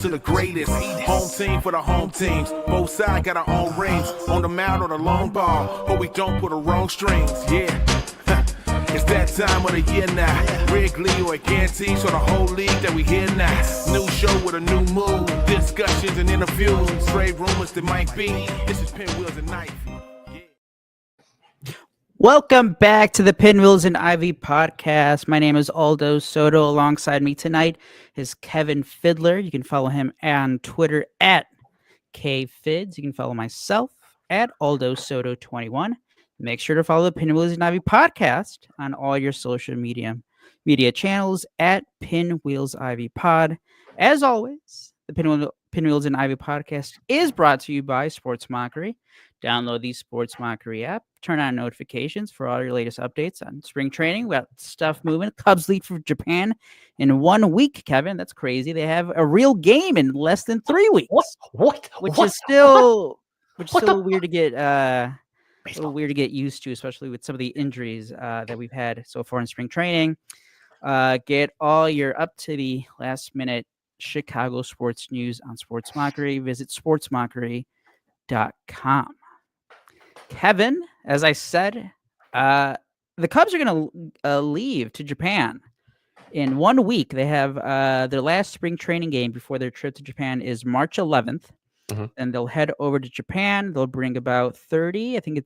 To the greatest home team for the home teams. Both sides got our own rings. On the mound or the long ball. But we don't put the wrong strings. Yeah. It's that time of the year now. Wrigley or Ganty, so the whole league that we hear now. New show with a new mood. Discussions and interviews. Straight rumors that might be. This is Pinwheels and Knife. Welcome back to the Pinwheels and Ivy podcast. My name is Aldo Soto. Alongside me tonight is Kevin Fiddler. You can follow him on Twitter at KFids. You can follow myself at Aldo Soto 21. Make sure to follow the Pinwheels and Ivy podcast on all your social media channels at Pinwheels Ivy Pod. As always, the Pinwheels and Ivy podcast is brought to you by Sports Mockery. Download the Sports Mockery app. Turn on notifications for all your latest updates on spring training. We got stuff moving. Cubs leave for Japan in 1 week, Kevin. That's crazy. They have a real game in less than 3 weeks. Which is still weird to get a little weird to get used to, especially with some of the injuries that we've had so far in spring training. Get all your up to the last minute Chicago sports news on Sports Mockery. Visit sportsmockery.com. Kevin, as I said, the Cubs are going to leave to Japan in 1 week. They have their last spring training game before their trip to Japan is March 11th. And they'll head over to Japan. They'll bring about 30. I think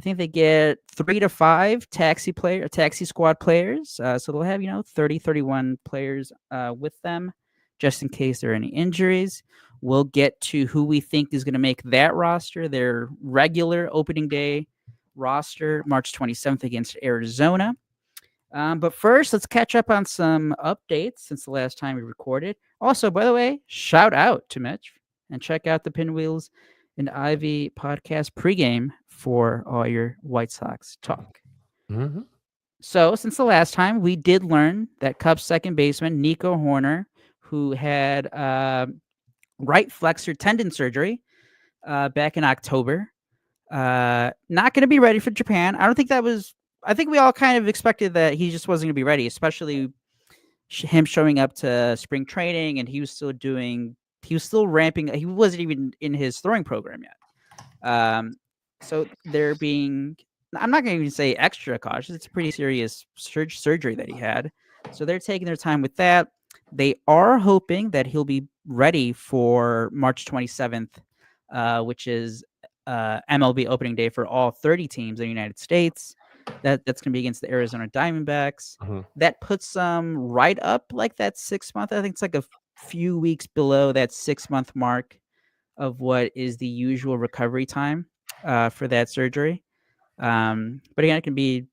they get 3 to 5 taxi squad players. So they'll have, 30, 31 players with them just in case there are any injuries. We'll get to who we think is going to make that roster, their regular opening day roster, March 27th against Arizona. But first, let's catch up on some updates since the last time we recorded. Also, by the way, shout out to Mitch and check out the Pinwheels and Ivy podcast pregame for all your White Sox talk. Mm-hmm. So since the last time, we did learn that Cubs second baseman Nico Hoerner, who had right flexor tendon surgery back in October. Not going to be ready for Japan. I think we all kind of expected that he just wasn't going to be ready, especially him showing up to spring training, and he was still ramping. He wasn't even in his throwing program yet. So they're being, I'm not going to even say extra cautious. It's a pretty serious surgery that he had. So they're taking their time with that. They are hoping that he'll be ready for March 27th, which is MLB opening day for all 30 teams in the United States. That's going to be against the Arizona Diamondbacks. That puts them right up like that 6 month. I think it's like a few weeks below that 6 month mark of what is the usual recovery time for that surgery. But again, it can be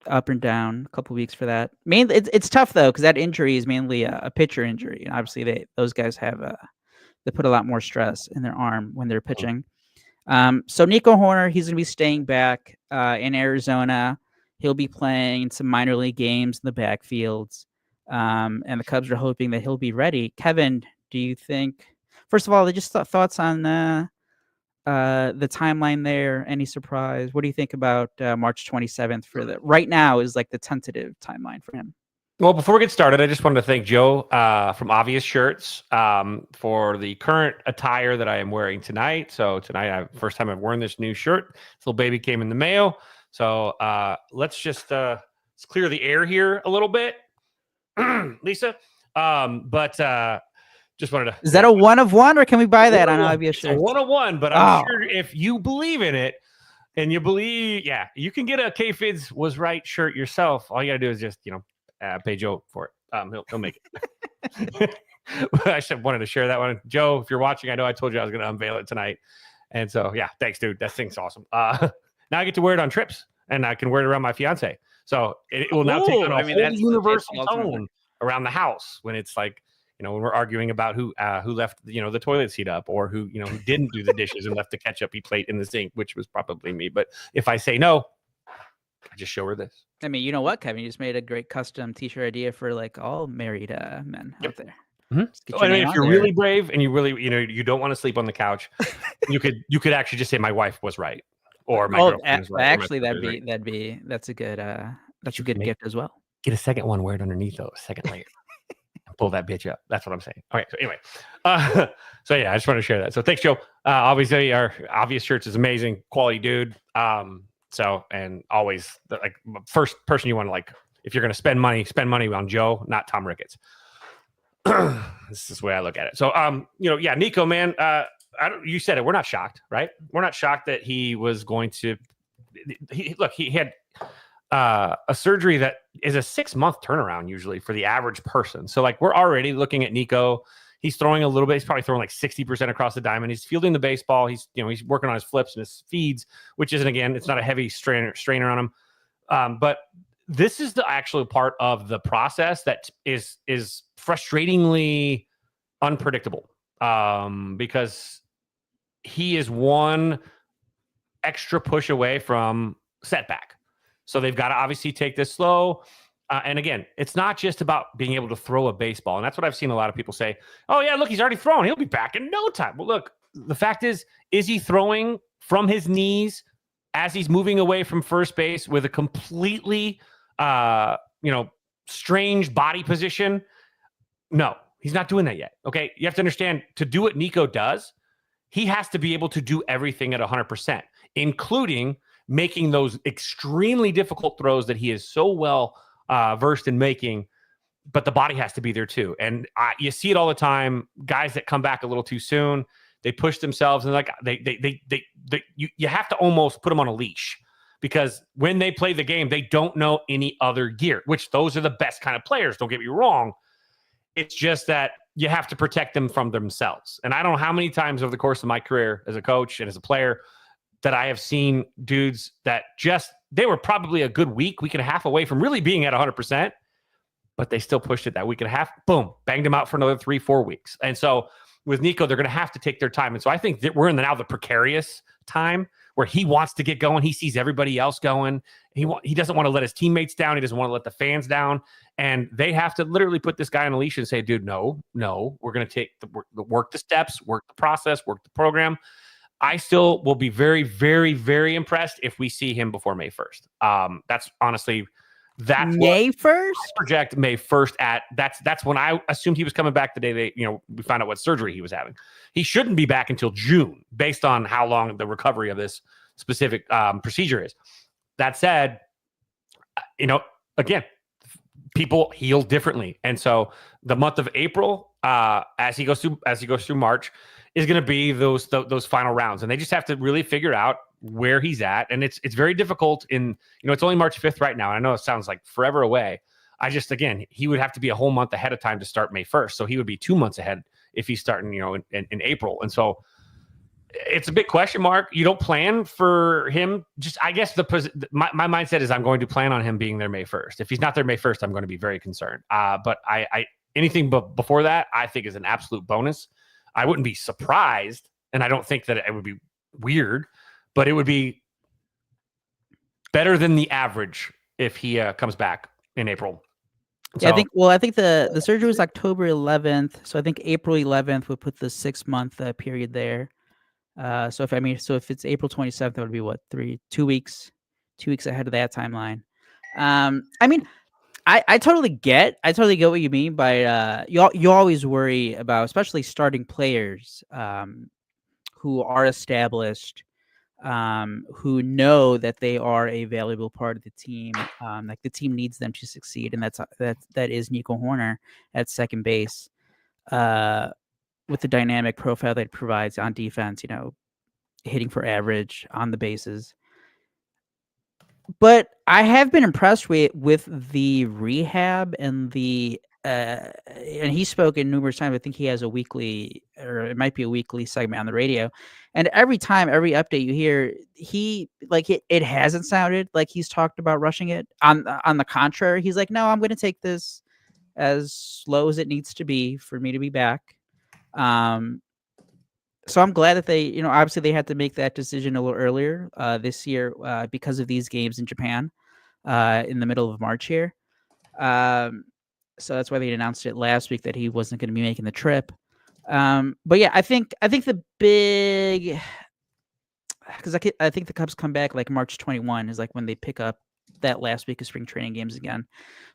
up and down a couple weeks for that. Mainly, it's tough though because that injury is mainly a pitcher injury, and obviously those guys have they put a lot more stress in their arm when they're pitching. So Nico Hoerner, he's going to be staying back in Arizona. He'll be playing some minor league games in the backfields, and the Cubs are hoping that he'll be ready. Kevin, do you think? First of all, just thoughts on the timeline there. Any surprise? What do you think about March 27th for the right now is like the tentative timeline for him? Well, before we get started, I just wanted to thank Joe from Obvious Shirts for the current attire that I am wearing tonight. So tonight, first time I've worn this new shirt. This little baby came in the mail. So let's just let's clear the air here a little bit, Lisa. Just wanted to. Is that a 1 of 1, or can we buy that on Obvious Shirts? It's a 1 of 1, but I'm sure if you believe in it and you believe, you can get a KFids was right shirt yourself. All you gotta do is just pay Joe for it. He'll make it. I just wanted to share that one. Joe, if you're watching, I know I told you I was going to unveil it tonight. And so, thanks, dude. That thing's awesome. Now I get to wear it on trips, and I can wear it around my fiance. So it will now take on a whole universal tone around the house when it's like, when we're arguing about who left, the toilet seat up, or who didn't do the dishes and left the ketchup-y plate in the sink, which was probably me. But if I say no, I just show her this. I mean, you know what, Kevin? You just made a great custom T-shirt idea for like all married men out there. Mm-hmm. If you're really brave and you really, you don't want to sleep on the couch, you could actually just say my wife was right, or my girlfriend was right. Actually, that's a good gift as well. Get a second one, wear it underneath though, a second layer. pull that bitch up. That's what I'm saying. All right. So anyway, so yeah, I just want to share that. So thanks, Joe. Obviously, our obvious shirts is amazing, quality dude. So and always like first person you want to like. If you're going to spend money on Joe, not Tom Ricketts. This is the way I look at it. So, yeah, Nico, man, you said it. We're not shocked, right? We're not shocked that he was going to. He had a surgery that is a 6-month turnaround usually for the average person. So, like, we're already looking at Nico. He's throwing a little bit. He's probably throwing like 60% across the diamond. He's fielding the baseball. He's working on his flips and his feeds, which isn't, again, it's not a heavy strainer on him. But this is the actual part of the process that is frustratingly unpredictable, because he is one extra push away from setback. So they've got to obviously take this slow. And again, it's not just about being able to throw a baseball. And that's what I've seen a lot of people say. Oh, yeah, look, he's already thrown. He'll be back in no time. Well, look, the fact is he throwing from his knees as he's moving away from first base with a completely strange body position? No, he's not doing that yet. Okay. You have to understand, to do what Nico does, he has to be able to do everything at 100%, including making those extremely difficult throws that he is so well versed in making, but the body has to be there too. And you see it all the time. Guys that come back a little too soon, they push themselves, and like you have to almost put them on a leash. Because when they play the game, they don't know any other gear, which those are the best kind of players. Don't get me wrong. It's just that you have to protect them from themselves. And I don't know how many times over the course of my career as a coach and as a player that I have seen dudes that they were probably a good week and a half away from really being at 100%, but they still pushed it that week and a half. Boom, banged them out for another 3-4 weeks. And so with Nico, they're going to have to take their time. And so I think that we're in now the precarious time where he wants to get going. He sees everybody else going. He doesn't want to let his teammates down. He doesn't want to let the fans down. And they have to literally put this guy on a leash and say, dude, no, we're going to take work the steps, work the process, work the program. I still will be very, very, very impressed if we see him before May 1st. That's honestly, that's May 1st? I project May 1st that's when I assumed he was coming back the day we found out what surgery he was having. He shouldn't be back until June based on how long the recovery of this specific procedure is. That said, again, people heal differently. And so the month of April, as he goes through March, is going to be those final rounds. And they just have to really figure out where he's at. And it's very difficult it's only March 5th right now. And I know it sounds like forever away. Again, he would have to be a whole month ahead of time to start May 1st. So he would be 2 months ahead if he's starting, in April. And so it's a big question mark. You don't plan for him. I guess my mindset is I'm going to plan on him being there May 1st. If he's not there May 1st, I'm going to be very concerned. But anything before that, I think is an absolute bonus. I wouldn't be surprised, and I don't think that it would be weird, but it would be better than the average if he comes back in April. Yeah, I think the surgery was October 11th, so I think April 11th would put the 6-month period there. So if it's April 27th, that would be what, 2 weeks ahead of that timeline. I totally get what you mean by you always worry about, especially starting players who are established, who know that they are a valuable part of the team. Like the team needs them to succeed, and that is Nico Hoerner at second base, with the dynamic profile that it provides on defense. Hitting for average on the bases. But I have been impressed with the rehab and and he's spoken numerous times. I think he has a weekly, or it might be a weekly segment on the radio. And every update you hear, it hasn't sounded like he's talked about rushing it. On the contrary, he's like, no, I'm going to take this as slow as it needs to be for me to be back. So I'm glad that they, obviously they had to make that decision a little earlier this year because of these games in Japan in the middle of March here. So that's why they announced it last week that he wasn't going to be making the trip. But yeah, I think the big, because I think the Cubs come back like March 21 is like when they pick up that last week of spring training games again.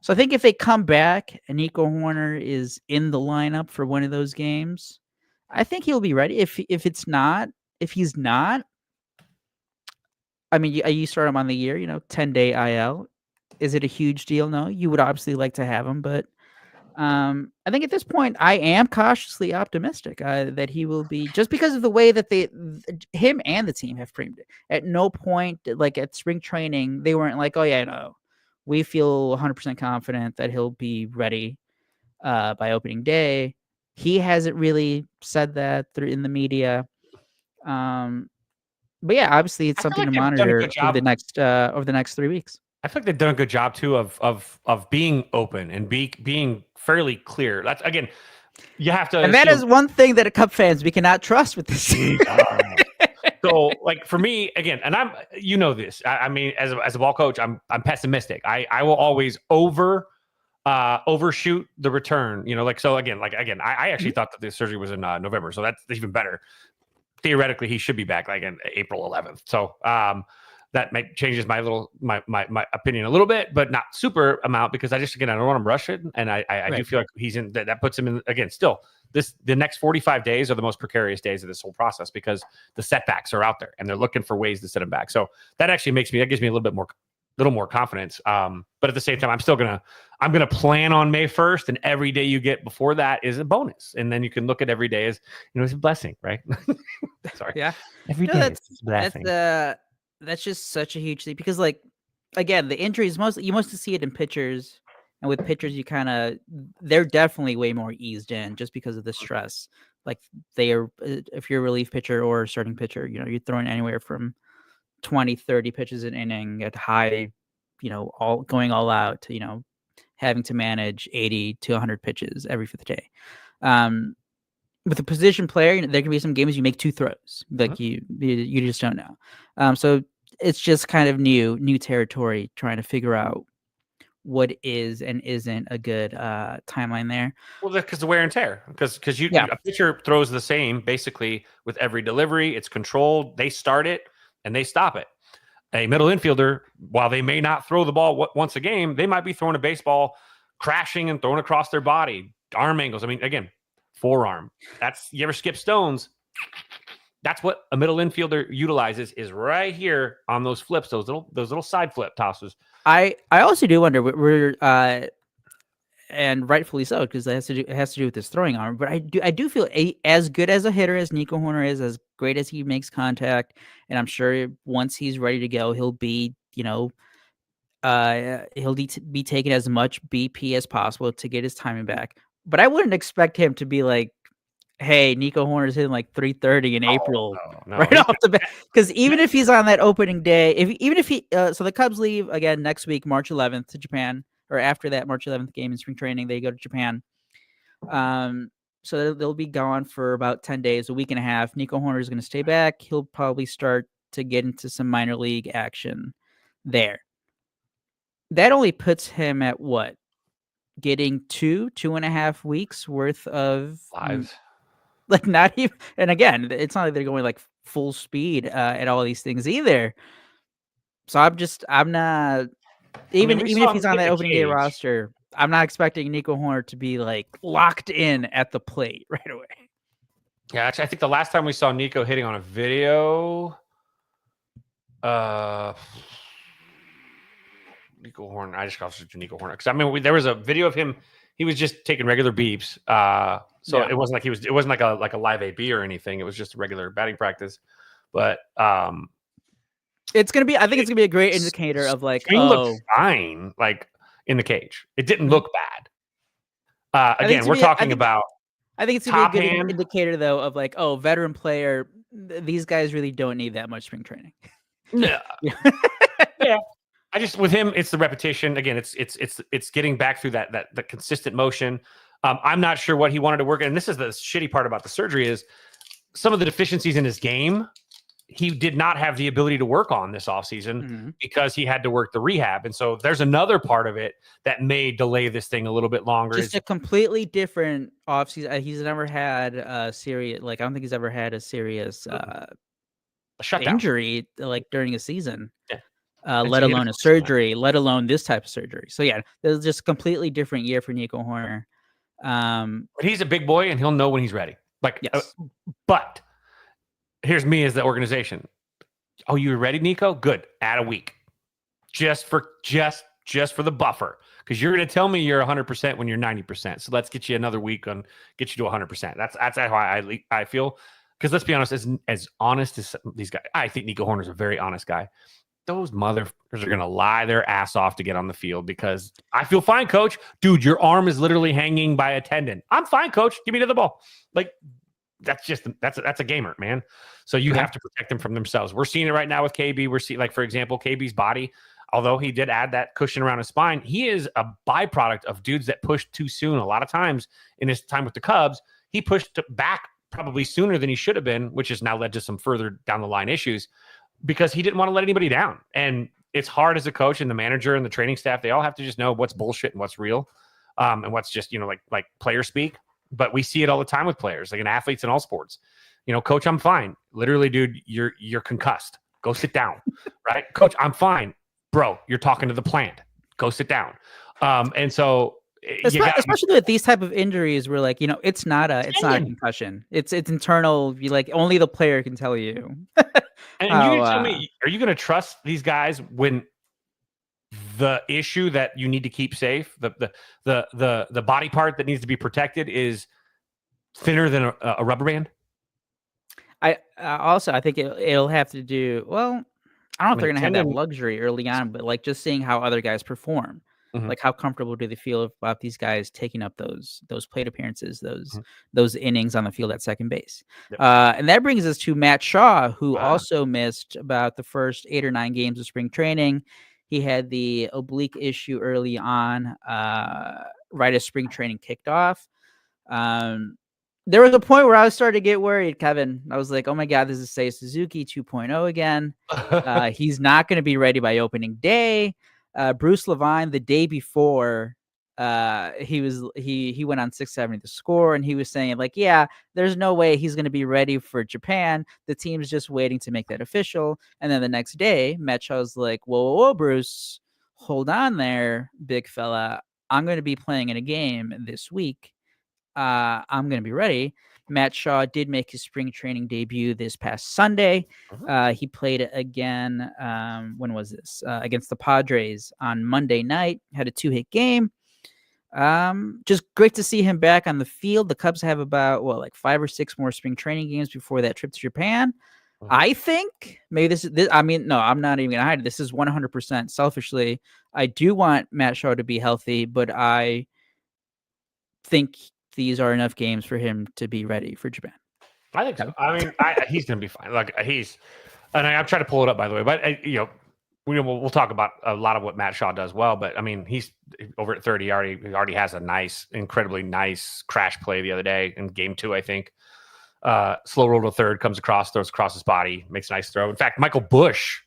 So I think if they come back and Nico Horner is in the lineup for one of those games, I think he'll be ready. If he's not, I mean, you start him on the year, 10-day IL. Is it a huge deal? No, you would obviously like to have him, but I think at this point, I am cautiously optimistic that he will be, just because of the way that him and the team have framed it. At no point, like at spring training, they weren't like, "Oh yeah, no, we feel 100% confident that he'll be ready by opening day." He hasn't really said that in the media. But yeah, obviously, it's I feel something like to they've done a monitor good job. over the next 3 weeks. I feel like they've done a good job too of being open and being fairly clear. That's again, you have to. And that is one thing that Cub fans we cannot trust with this. So, like for me, again, and I'm, this. I mean, as a ball coach, I'm pessimistic. I will always overshoot the return. I actually thought that the surgery was in November, so that's even better. Theoretically, he should be back like in April 11th. So that changes my opinion a little bit, but not super amount, because I don't want him rushing, and I do feel like he's in that puts him in again. Still, the next 45 days are the most precarious days of this whole process, because the setbacks are out there and they're looking for ways to set him back. So that actually gives me a little more confidence. But at the same time, I'm gonna plan on May 1st, and every day you get before that is a bonus, and then you can look at every day as it's a blessing, right? Sorry, yeah, every day is a blessing. That's just such a huge thing, because again, the injuries you mostly see it in pitchers, and with pitchers they're definitely way more eased in just because of the stress. Like if you're a relief pitcher or a starting pitcher, you're throwing anywhere from 20, 30 pitches an inning at high, all going all out to, having to manage 80 to 100 pitches every fifth day. With a position player, there can be some games you make 2 throws, like you just don't know. So it's just kind of new territory, trying to figure out what is and isn't a good timeline there. Well, because the wear and tear, because a pitcher throws the same basically with every delivery. It's controlled. They start it and they stop it. A middle infielder, while they may not throw the ball once a game, they might be throwing a baseball, crashing and throwing across their body, arm angles. I mean, again, forearm. You ever skip stones? That's what a middle infielder utilizes, is right here on those flips, those little side flip tosses. I also do wonder, and rightfully so, because it has to do with his throwing arm. But I do feel as good as a hitter as Nico Horner is, as great as he makes contact, and I'm sure once he's ready to go, he'll be he'll be taking as much BP as possible to get his timing back. But I wouldn't expect him to be like, "Hey, Nico Horner's hitting like 330 in April," right off the bat. Because even if he's on that opening day, so the Cubs leave again next week, March 11th, to Japan, or after that March 11th game in spring training, they go to Japan. So they'll be gone for about 10 days, a week and a half. Nico Horner is going to stay back. He'll probably start to get into some minor league action there. That only puts him at what? Getting 2.5 weeks worth of lives. Like, not even, and again, it's not like they're going like full speed at all these things either. So I'm not, even if he's on that opening day roster, I'm not expecting Nico Horner to be like locked in at the plate right away. Yeah, actually, I think the last time we saw Nico hitting on a video, Nico Horner. I just got to Nico Horner because I mean there was a video of him. He was just taking regular beeps. It wasn't like it wasn't like a live AB or anything. It was just a regular batting practice. But it's gonna be. I think it's gonna be a great indicator of like, looked fine, like in the cage. It didn't look bad. Again, we're talking about. I think it's gonna be a good indicator though of like, oh, veteran player. These guys really don't need that much spring training. Yeah. Yeah. I just, with him, it's the repetition. Again, it's getting back through that consistent motion. I'm not sure what he wanted to work. And this is the shitty part about the surgery is some of the deficiencies in his game. He did not have the ability to work on this offseason because he had to work the rehab. And so there's another part of it that may delay this thing a little bit longer. Just a completely different offseason. He's never had a serious, I don't think he's ever had a serious shutdown injury during a season. Yeah. let so he had alone to a focus on that. surgery, let alone this type of surgery. So yeah, this is just a completely different year for Nico Horner. But he's a big boy, and he'll know when he's ready. Yes. But here's me as the organization. Oh, you ready, Nico? Good. Add a week, just for the buffer, because you're going to tell me you're 100% when you're 90%. So let's get you another week on, get you to 100%. That's how I feel. Because let's be honest, as honest as these guys, I think Nico Horner's a very honest guy. Those motherfuckers are going to lie their ass off to get on the field because I feel fine, coach. Dude, your arm is literally hanging by a tendon. I'm fine, coach. Give me the ball. Like, that's a gamer, man. So you have to protect them from themselves. We're seeing it right now with KB. We're seeing, like, for example, KB's body, although he did add that cushion around his spine, he is a byproduct of dudes that pushed too soon. A lot of times in his time with the Cubs, he pushed back probably sooner than he should have been, which has now led to some further down the line issues because he didn't want to let anybody down. And it's hard as a coach and the manager and the training staff. They all have to just know what's bullshit and what's real, and what's just, like player speak. But we see it all the time with players, like in athletes in all sports. Coach, I'm fine. Literally, dude, you're concussed. Go sit down. Right? Coach, I'm fine. Bro, you're talking to the plant. Go sit down. And so especially with these type of injuries where, like, it's not a concussion. It's internal. Only the player can tell you. And you can tell me, are you going to trust these guys when the issue that you need to keep safe, the body part that needs to be protected, is thinner than a rubber band? I think it'll have to do well. I don't know if they're going to have that luxury early on, but like just seeing how other guys perform, like how comfortable do they feel about these guys taking up those plate appearances, those innings on the field at second base. Yep. And that brings us to Matt Shaw, who also missed about the first 8 or 9 games of spring training. He had the oblique issue early on, right as spring training kicked off. There was a point where I was starting to get worried, Kevin. I was like, oh my God, this is Seiya Suzuki 2.0 again. He's not going to be ready by opening day. Bruce Levine, the day before, he went on 670 to score, and he was saying, like, yeah, there's no way he's going to be ready for Japan. The team's just waiting to make that official. And then the next day, Matt Shaw's like, whoa, Bruce, hold on there, big fella. I'm going to be playing in a game this week. I'm going to be ready. Matt Shaw did make his spring training debut this past Sunday. He played again. When was this? Against the Padres on Monday night. Had a 2-hit game. Just great to see him back on the field. The Cubs have about 5 or 6 more spring training games before that trip to Japan. I think maybe this. I mean, no, I'm not even going to hide it. This is 100% selfishly. I do want Matt Shaw to be healthy, but I think these are enough games for him to be ready for Japan. I think so. I mean, he's going to be fine. Like and I'm trying to pull it up, by the way, but we'll talk about a lot of what Matt Shaw does well. But I mean, he's over at 30. He already has a incredibly nice crash play the other day in game 2, I think. Slow roll to third, comes across, throws across his body, makes a nice throw. In fact, Michael Busch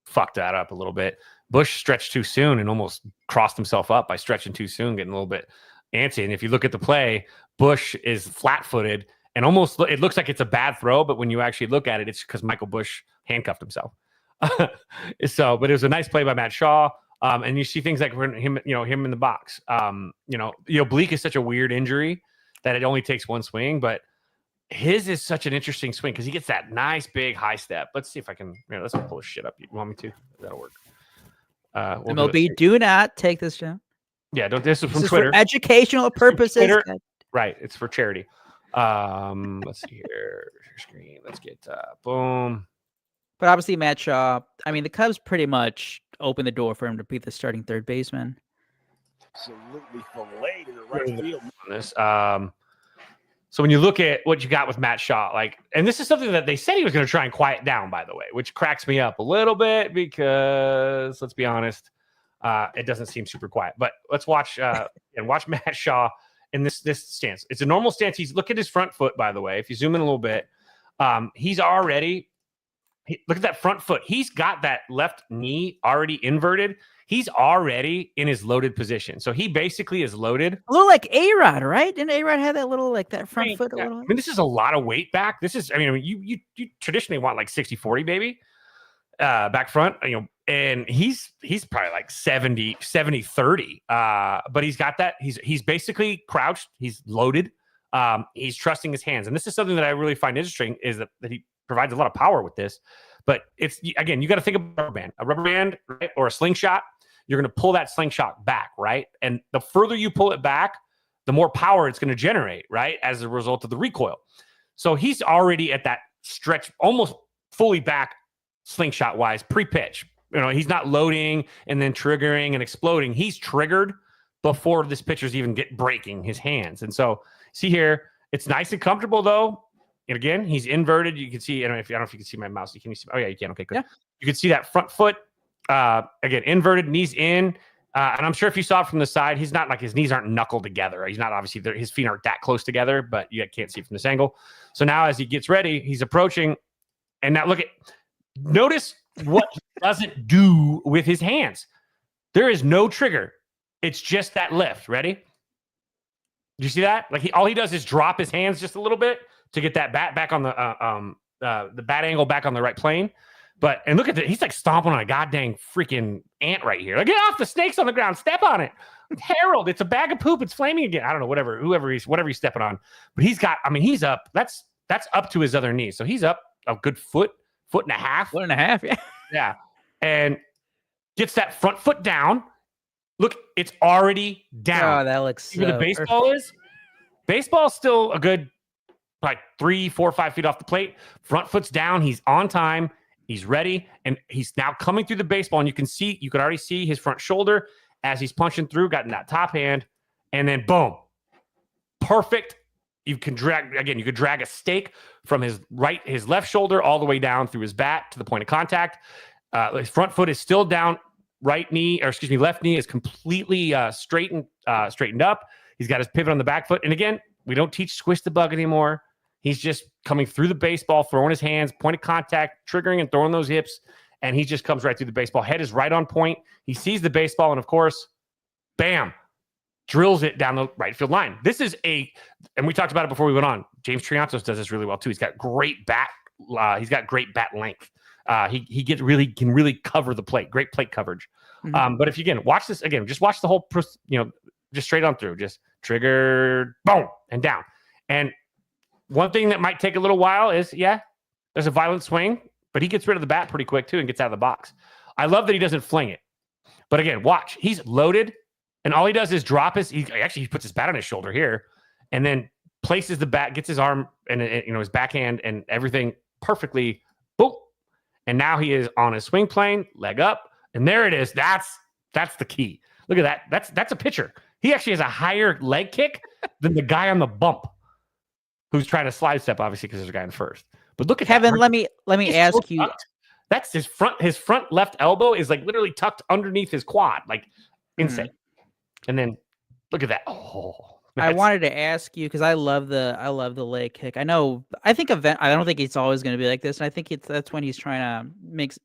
fucked that up a little bit. Busch stretched too soon and almost crossed himself up by stretching too soon, getting a little bit antsy. And if you look at the play, Busch is flat-footed and almost it looks like it's a bad throw, but when you actually look at it, it's because Michael Busch handcuffed himself. But it was a nice play by Matt Shaw. And you see things like him in the box. Oblique is such a weird injury that it only takes one swing, but his is such an interesting swing because he gets that nice big high step. Let's see if I can. Let's pull this shit up. You want me to? That'll work. MLB, do not take this down. Yeah, this is from Twitter. For educational purposes. Right, it's for charity. Let's see here. Screen. Let's get boom. But obviously, Matt Shaw. I mean, the Cubs pretty much opened the door for him to be the starting third baseman. Absolutely filleted in the right field. This. So when you look at what you got with Matt Shaw, and this is something that they said he was going to try and quiet down, by the way, which cracks me up a little bit because, let's be honest, it doesn't seem super quiet. But let's watch Matt Shaw in this stance. It's a normal stance. Look at his front foot, by the way. If you zoom in a little bit, he's already look at that front foot. He's got that left knee already inverted. He's already in his loaded position. So he basically is loaded. A little like A-Rod, right? Didn't A-Rod have that little, that front foot a little? I mean, this is a lot of weight back. You traditionally want 60-40, baby. back front, and he's probably like 70-30. But he's got that. He's basically crouched. He's loaded. He's trusting his hands. And this is something that I really find interesting is that he provides a lot of power with this. But it's, again, you got to think of a rubber band, right? Or a slingshot. You're going to pull that slingshot back, right? And the further you pull it back, the more power it's going to generate, right? As a result of the recoil. So he's already at that stretch, almost fully back slingshot wise, pre-pitch. He's not loading and then triggering and exploding. He's triggered before this pitcher's even breaking his hands. And so see here, it's nice and comfortable though. And again, he's inverted. You can see, I don't know if you can see my mouse. Can you see? Oh yeah, you can. Okay, good. Yeah. You can see that front foot, again, inverted, knees in. And I'm sure if you saw it from the side, he's not like his knees aren't knuckled together. He's not obviously his feet aren't that close together, but you can't see it from this angle. So now as he gets ready, he's approaching. And now notice what he doesn't do with his hands. There is no trigger. It's just that lift. Ready? Do you see that? All he does is drop his hands just a little bit to get that bat back on the bat angle back on the right plane. And look at that. He's like stomping on a goddamn freaking ant right here. Get off, the snake's on the ground. Step on it. Harold, it's a bag of poop. It's flaming again. I don't know, whatever he's stepping on. But he's up. That's up to his other knee. So he's up a good foot and a half. Foot and a half, yeah. Yeah. And gets that front foot down. Look, it's already down. Oh, that looks so the baseball is? Baseball's still a good like 3, 4, 5 feet off the plate. Front foot's down. He's on time. He's ready. And he's now coming through the baseball. And you can already see his front shoulder as he's punching through, got in that top hand. And then boom. Perfect. You could drag a stake from his left shoulder all the way down through his bat to the point of contact. His front foot is still down. Left knee is completely straightened up. He's got his pivot on the back foot. And again, we don't teach squish the bug anymore. He's just coming through the baseball, throwing his hands, point of contact, triggering and throwing those hips. And he just comes right through the baseball. Head is right on point. He sees the baseball. And of course, bam, drills it down the right field line. And we talked about it before we went on. James Triantos does this really well too. He's got great bat length. He can really cover the plate. Great plate coverage. Mm-hmm. But if you watch this again, just watch the whole, just straight on through, just trigger, boom, and down. And one thing that might take a little while is, there's a violent swing, but he gets rid of the bat pretty quick too and gets out of the box. I love that he doesn't fling it. But again, watch, he's loaded, and all he does is drop he puts his bat on his shoulder here, and then places the bat, gets his arm and his backhand and everything perfectly. Boom. And now he is on his swing plane, leg up, and there it is. That's the key. Look at that. That's a pitcher. He actually has a higher leg kick than the guy on the bump, who's trying to slide step, obviously, because there's a guy in first. But look at Kevin. Let me ask you. That's his front. His front left elbow is like literally tucked underneath his quad, like insane. And then look at that. Oh. I wanted to ask you because I love the leg kick. I don't think it's always going to be like this, and I think that's when he's trying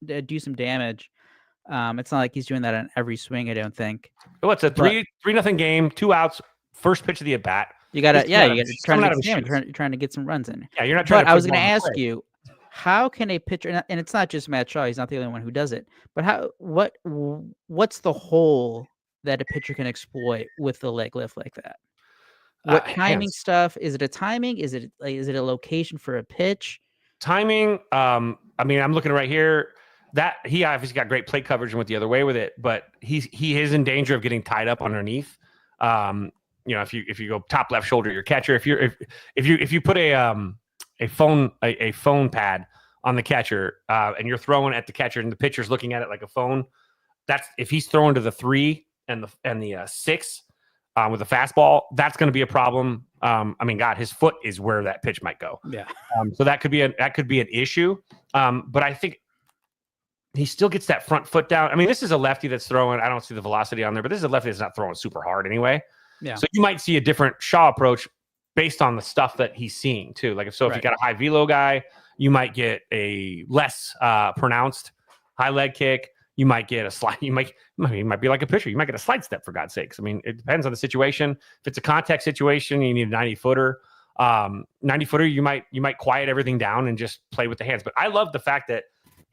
to do some damage. It's not like he's doing that on every swing. I don't think. Well, it's a 3-0 game, 2 outs, first pitch of the at bat. You got to trying to get some runs in. Yeah, you're not trying. But I was going to ask you, how can a pitcher? And it's not just Matt Shaw. He's not the only one who does it. But what's the hole that a pitcher can exploit with the leg lift like that? What timing stuff? Is it a timing? Is it a location for a pitch? Timing. I'm looking right here. That he obviously got great plate coverage and went the other way with it, but he is in danger of getting tied up underneath. If you go top left shoulder, your catcher. If you put a phone pad on the catcher and you're throwing at the catcher and the pitcher's looking at it like a phone, that's if he's throwing to the 3 and the 6. With a fastball, that's going to be a problem. His foot is where that pitch might go. Yeah. So that could be an issue. But I think he still gets that front foot down. This is a lefty that's throwing. I don't see the velocity on there, but this is a lefty that's not throwing super hard anyway. Yeah. So you might see a different Shaw approach based on the stuff that he's seeing too. Like if you got a high velo guy, you might get a less pronounced high leg kick. You might get a slide. You might be like a pitcher. You might get a slide step, for God's sakes. It depends on the situation. If it's a contact situation, you need a 90-footer. 90-footer, you might quiet everything down and just play with the hands. But I love the fact that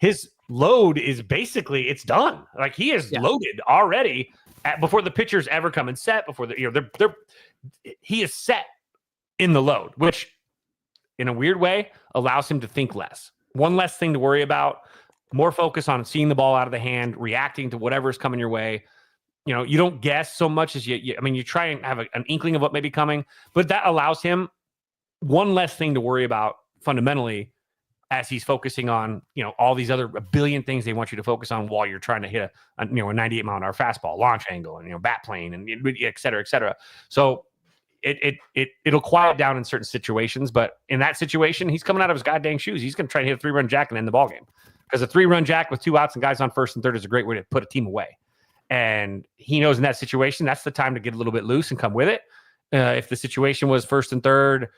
his load is basically it's done. Like he is loaded already before the pitchers ever come and set. Before he is set in the load, which in a weird way allows him to think less. One less thing to worry about. More focus on seeing the ball out of the hand, reacting to whatever's coming your way. You don't guess so much as you try and have an inkling of what may be coming, but that allows him one less thing to worry about fundamentally as he's focusing on, all these other a billion things they want you to focus on while you're trying to hit a 98 mile an hour fastball, launch angle, and, bat plane, and et cetera, et cetera. So it'll quiet down in certain situations, but in that situation, he's coming out of his goddamn shoes. He's going to try to hit a 3-run jack and end the ball game. Because a 3-run jack with 2 outs and guys on first and third is a great way to put a team away. And he knows in that situation, that's the time to get a little bit loose and come with it. If the situation was first and third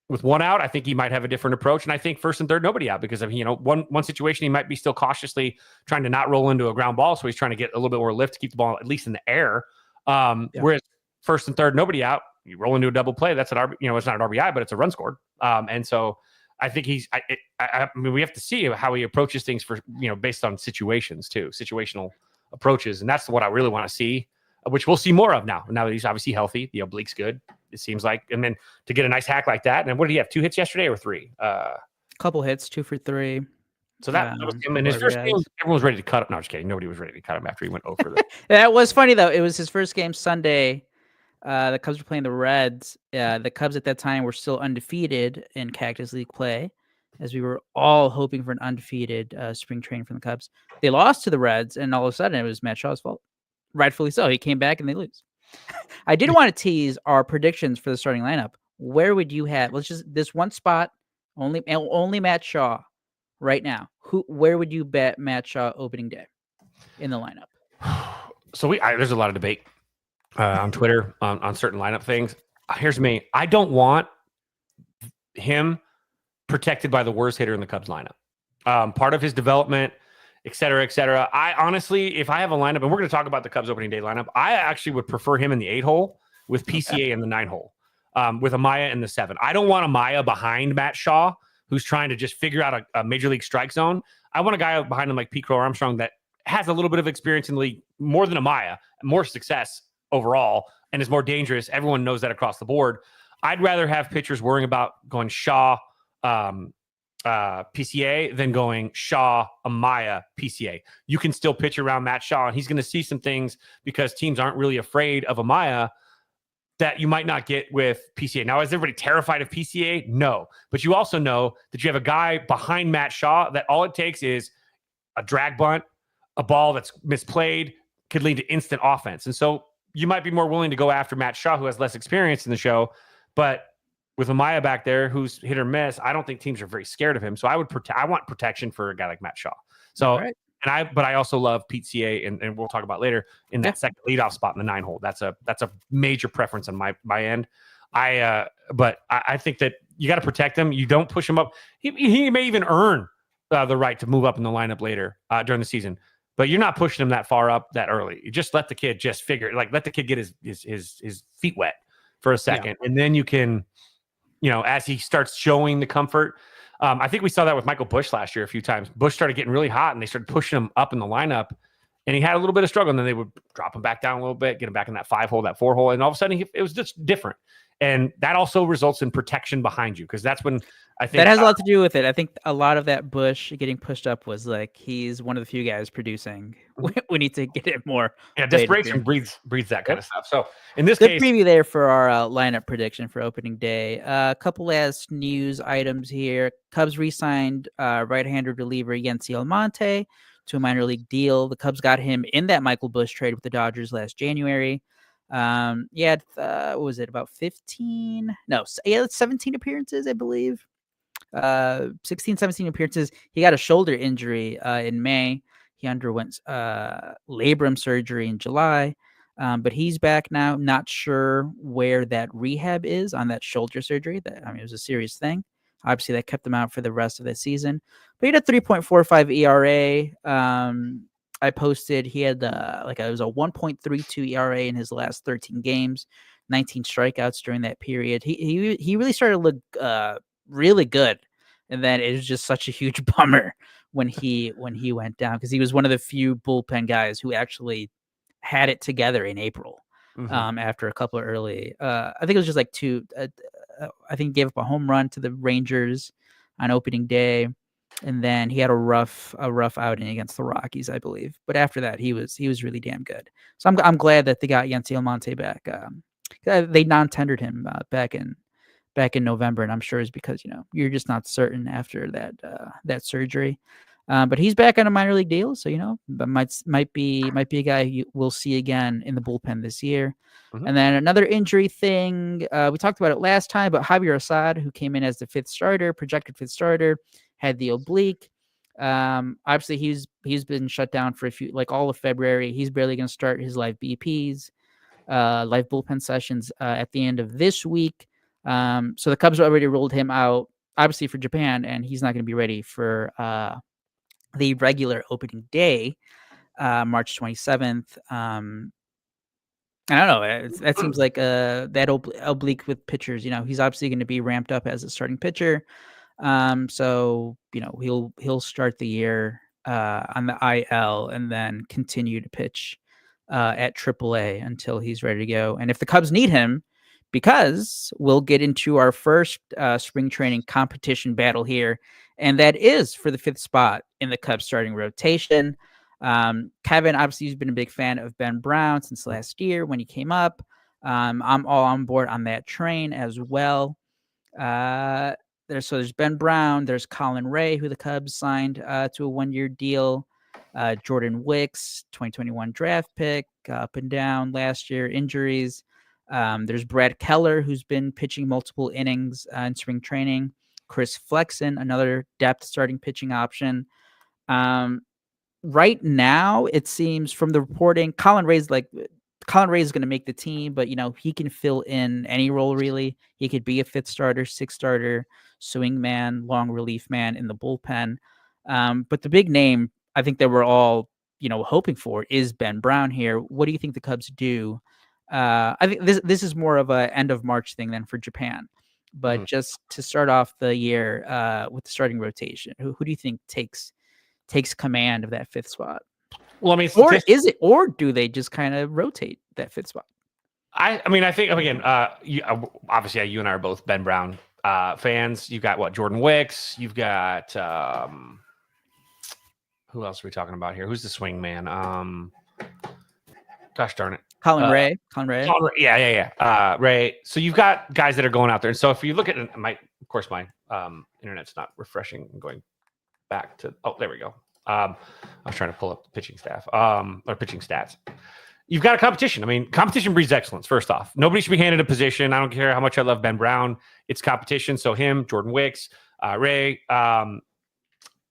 with 1 out, I think he might have a different approach. And I think first and third, nobody out because of, one situation, he might be still cautiously trying to not roll into a ground ball. So he's trying to get a little bit more lift to keep the ball at least in the air. Whereas first and third, nobody out, you roll into a double play. That's it's not an RBI, but it's a run scored. And so I think we have to see how he approaches things for, based on situations too, situational approaches. And that's what I really want to see, which we'll see more of now that he's obviously healthy. The oblique's good, it seems like. And then to get a nice hack like that. And what did he have? 2 hits yesterday or 3? Couple hits, 2 for 3. So that was him. In his first game, everyone was ready to cut him. No, I'm just kidding. Nobody was ready to cut him after he went over the. That was funny though. It was his first game Sunday. The Cubs were playing the Reds. The Cubs at that time were still undefeated in Cactus League play, as we were all hoping for an undefeated spring training from the Cubs. They lost to the Reds, and all of a sudden it was Matt Shaw's fault. Rightfully so. He came back and they lose. I did want to tease our predictions for the starting lineup. Where would you have? Let's just this one spot, only Matt Shaw right now. Where would you bet Matt Shaw opening day in the lineup? So there's a lot of debate on Twitter on certain lineup things. Here's me. I don't want him protected by the worst hitter in the Cubs lineup. Part of his development, et cetera, et cetera. I honestly, if I have a lineup, and we're going to talk about the Cubs opening day lineup, I actually would prefer him in the 8-hole with PCA in the 9-hole, with Amaya in the 7. I don't want Amaya behind Matt Shaw, who's trying to just figure out a major league strike zone. I want a guy behind him like Pete Crow Armstrong that has a little bit of experience in the league, more than Amaya, more success overall, and is more dangerous. Everyone knows that across the board. I'd rather have pitchers worrying about going Shaw, PCA than going Shaw, Amaya, PCA. You can still pitch around Matt Shaw, and he's going to see some things because teams aren't really afraid of Amaya that you might not get with PCA. Now, is everybody terrified of PCA? No. But you also know that you have a guy behind Matt Shaw that all it takes is a drag bunt, a ball that's misplayed, could lead to instant offense. And so you might be more willing to go after Matt Shaw, who has less experience in the show. But with Amaya back there, who's hit or miss, I don't think teams are very scared of him. So I want protection for a guy like Matt Shaw. So, right. But I also love Pete CA, and we'll talk about later in that second leadoff spot in the 9-hole. That's a major preference on my end. But I think that you got to protect him. You don't push him up. He may even earn the right to move up in the lineup later during the season. But you're not pushing him that far up that early. You just let the kid let the kid get his feet wet for a second, and then you can, as he starts showing the comfort. I think we saw that with Michael Busch last year a few times. Busch started getting really hot, and they started pushing him up in the lineup, and he had a little bit of struggle, and then they would drop him back down a little bit, get him back in that 5-hole, that 4-hole, and all of a sudden it was just different. And that also results in protection behind you, because that's when I think that has a lot to do with it. I think a lot of that Busch getting pushed up was like he's one of the few guys producing. We need to get it more. Yeah, desperation breeds that kind of stuff. So in this case, preview there for our lineup prediction for opening day. A couple last news items here. Cubs re-signed right-hander reliever Yency Almonte to a minor league deal. The Cubs got him in that Michael Busch trade with the Dodgers last January. He had what was it, about 17 appearances, I believe. 16, 17 appearances. He got a shoulder injury in May. He underwent labrum surgery in July. But he's back now. Not sure where that rehab is on that shoulder surgery. It was a serious thing. Obviously, that kept him out for the rest of the season. But he had a 3.45 ERA. I posted he had it was a 1.32 ERA in his last 13 games, 19 strikeouts during that period. He really started to look really good, and then it was just such a huge bummer when he went down, because he was one of the few bullpen guys who actually had it together in April. After a couple of early, I think it was just like I think he gave up a home run to the Rangers on opening day, and then he had a rough outing against the Rockies, I believe. But after that, he was really damn good. So I'm glad that they got Yency Almonte back. They non-tendered him back in November, and I'm sure it's because you're just not certain after that surgery. But he's back on a minor league deal, so but might be a guy we'll see again in the bullpen this year. And then another injury thing, we talked about it last time, but Javier Assad, who came in as the projected fifth starter, had the oblique. Obviously, he's been shut down for all of February. He's barely going to start his live BPs, live bullpen sessions at the end of this week. So the Cubs already ruled him out, obviously, for Japan, and he's not going to be ready for the regular opening day, March 27th. I don't know. That seems like that oblique with pitchers. He's obviously going to be ramped up as a starting pitcher. So he'll start the year on the IL and then continue to pitch at AAA until he's ready to go. And if the Cubs need him, because we'll get into our first spring training competition battle here, and that is for the fifth spot in the Cubs starting rotation. Kevin, obviously, he's been a big fan of Ben Brown since last year when he came up. I'm all on board on that train as well. There's Ben Brown, there's Colin Ray, who the Cubs signed to a 1-year deal. Jordan Wicks, 2021 draft pick, up and down last year, injuries. There's Brad Keller, who's been pitching multiple innings in spring training. Chris Flexen, another depth starting pitching option. Right now, it seems from the reporting, Colin Ray is going to make the team, but he can fill in any role really. He could be a fifth starter, sixth starter, swing man, long relief man in the bullpen. But the big name I think that we're all hoping for is Ben Brown here. What do you think the Cubs do? I think this is more of a end of March thing than for Japan. But just to start off the year with the starting rotation, who do you think takes command of that fifth spot? Well, I mean, or do they just kind of rotate that fifth spot? I think again, obviously, you and I are both Ben Brown fans. You've got Jordan Wicks. You've got who else are we talking about here? Who's the swing man? Gosh darn it, Colin Ray. Yeah. Ray. So you've got guys that are going out there, and so if you look at my internet's not refreshing and going back to. Oh, there we go. I was trying to pull up the pitching staff, or pitching stats. You've got a competition. I mean, competition breeds excellence, first off. Nobody should be handed a position. I don't care how much I love Ben Brown. It's competition. So him, Jordan Wicks, Ray,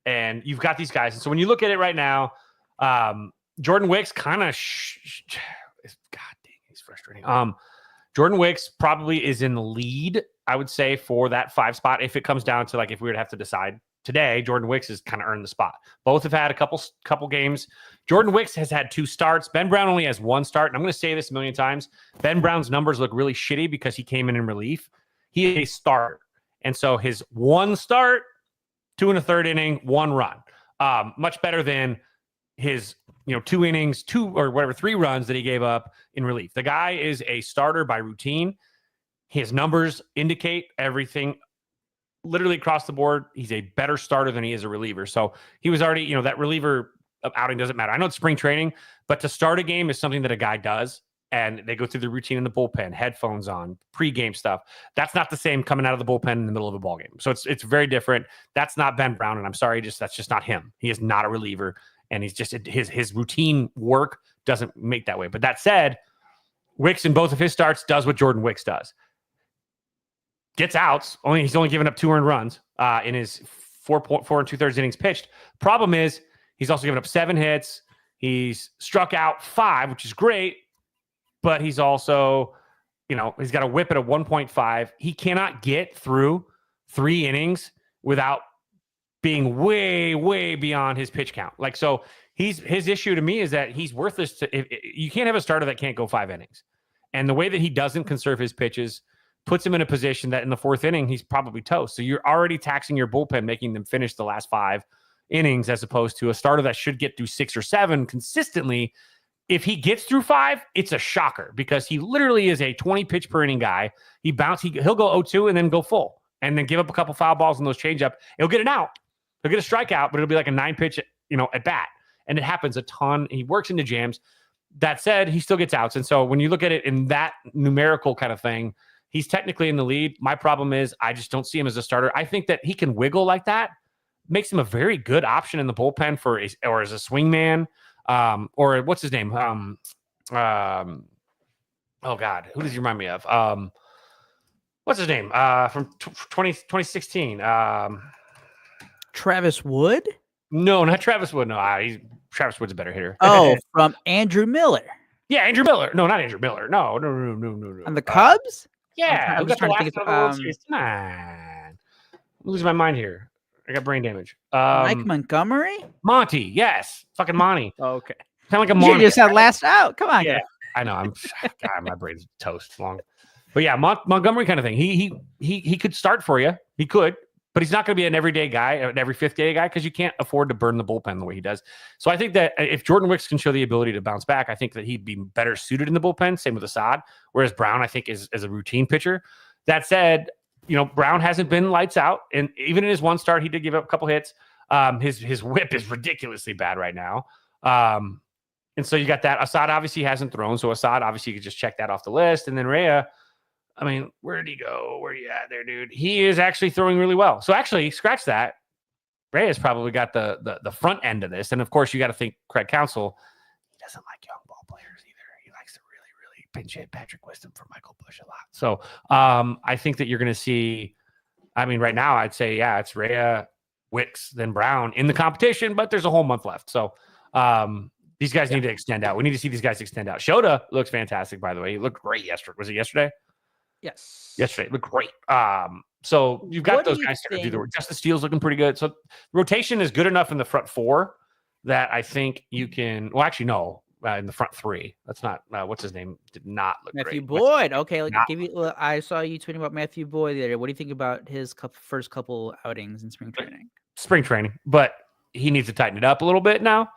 and you've got these guys. And so when you look at it right now, Jordan Wicks kind of God dang, he's frustrating. Jordan Wicks probably is in the lead, I would say, for that 5 spot. If it comes down to if we were to have to decide today, Jordan Wicks has kind of earned the spot. Both have had a couple games. Jordan Wicks has had 2 starts. Ben Brown only has 1 start. And I'm going to say this a million times. Ben Brown's numbers look really shitty because he came in relief. He is a starter. And so his 1 start, 2 1/3 inning, 1 run. Much better than his 2 innings, 3 runs that he gave up in relief. The guy is a starter by routine. His numbers indicate everything. Literally across the board, he's a better starter than he is a reliever. So he was already, that reliever outing doesn't matter. I know it's spring training, but to start a game is something that a guy does, and they go through the routine in the bullpen, headphones on, pregame stuff. That's not the same coming out of the bullpen in the middle of a ball game. So it's very different. That's not Ben Brown, and I'm sorry, that's just not him. He is not a reliever, and he's just his routine work doesn't make that way. But that said, Wicks in both of his starts does what Jordan Wicks does. Gets outs. He's only given up 2 earned runs in his 4 2/3 innings pitched. Problem is, he's also given up 7 hits. He's struck out 5, which is great, but he's also, he's got a whip at a 1.5. He cannot get through 3 innings without being way, way beyond his pitch count. So his issue to me is that he's worthless. You can't have a starter that can't go 5 innings. And the way that he doesn't conserve his pitches puts him in a position that in the 4th inning, he's probably toast. So you're already taxing your bullpen, making them finish the last 5. innings as opposed to a starter that should get through 6 or 7 consistently. If he gets through 5, it's a shocker because he literally is a 20 pitch per inning guy. He'll go 0-2 and then go full and then give up a couple foul balls on those changeup. He'll get an out. He'll get a strikeout, but it'll be like a 9 pitch, at bat. And it happens a ton. He works into jams. That said, he still gets outs. And so when you look at it in that numerical kind of thing, he's technically in the lead. My problem is I just don't see him as a starter. I think that he can wiggle like that. Makes him a very good option in the bullpen or as a swing man. Or what's his name? Oh God, who does he remind me of? What's his name? From 2016. Travis Wood? No, not Travis Wood. No, Travis Wood's a better hitter. Oh, from Andrew Miller. Yeah, Andrew Miller. No, not Andrew Miller. No. On the Cubs? Yeah, I'm just trying to think of World Series. Come on. I'm losing my mind here. I got brain damage. Mike Montgomery? Monty, yes. Fucking Monty. Oh, okay. Kind of like a You Monty. just had last out. Come on. Yeah, I know. God, my brain's toast long. But yeah, Montgomery kind of thing. He could start for you. He could, but he's not going to be an everyday guy, an every fifth day guy, because you can't afford to burn the bullpen the way he does. So I think that if Jordan Wicks can show the ability to bounce back, I think that he'd be better suited in the bullpen. Same with Assad. Whereas Brown, I think, is a routine pitcher. That said, Brown hasn't been lights out, and even in his one start, he did give up a couple hits. His whip is ridiculously bad right now. And so you got that. Assad obviously hasn't thrown, so Assad obviously you could just check that off the list. And then Rhea, I mean, where did he go? Where are you at there, dude? He is actually throwing really well. So actually, scratch that. Rhea's probably got the front end of this. And of course, you got to think Craig Counsell, he doesn't like young ball players either. He likes to really, really pinch hit Patrick Wisdom for Michael Bush a lot. So I think that you're going to see, I mean, right now, I'd say, yeah, it's Rhea, Wicks, then Brown in the competition, but there's a whole month left. So these guys need to extend out. We need to see these guys extend out. Shota looks fantastic, by the way. He looked great yesterday. Was it yesterday? Yes. Yesterday. It looked great. So you've got those guys to do the work. Justice Steele's looking pretty good. So rotation is good enough in the front 4 that I think you can. Well, actually, no. In the front 3. That's not what's his name. Did not look Matthew great. Boyd. Okay, I saw you tweeting about Matthew Boyd the other day. What do you think about his first couple outings in spring training? Spring training, but he needs to tighten it up a little bit now.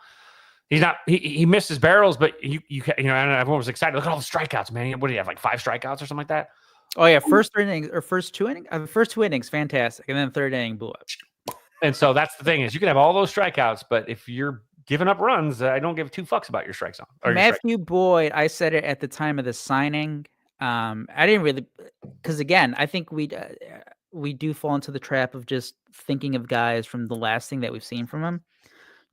He's not. He missed his barrels, but and everyone was excited. Look at all the strikeouts, man. What do you have, like 5 strikeouts or something like that? Oh yeah, first 2 innings. First 2 innings, fantastic, and then third inning blew up. And so that's the thing is you can have all those strikeouts, but if you're giving up runs, I don't give 2 fucks about your strike zone. Matthew Boyd, I said it at the time of the signing. I didn't really, because again, I think we do fall into the trap of just thinking of guys from the last thing that we've seen from him.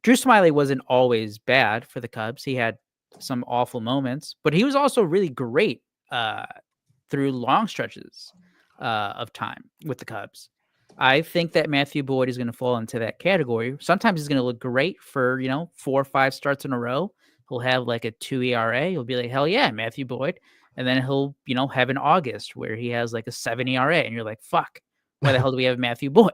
Drew Smyly wasn't always bad for the Cubs. He had some awful moments, but he was also really great through long stretches of time with the Cubs. I think that Matthew Boyd is going to fall into that category. Sometimes he's going to look great for, 4 or 5 starts in a row. He'll have like a 2 ERA. He'll be like, hell yeah, Matthew Boyd. And then he'll, have an August where he has like a 7 ERA. And you're like, fuck, why the hell do we have Matthew Boyd?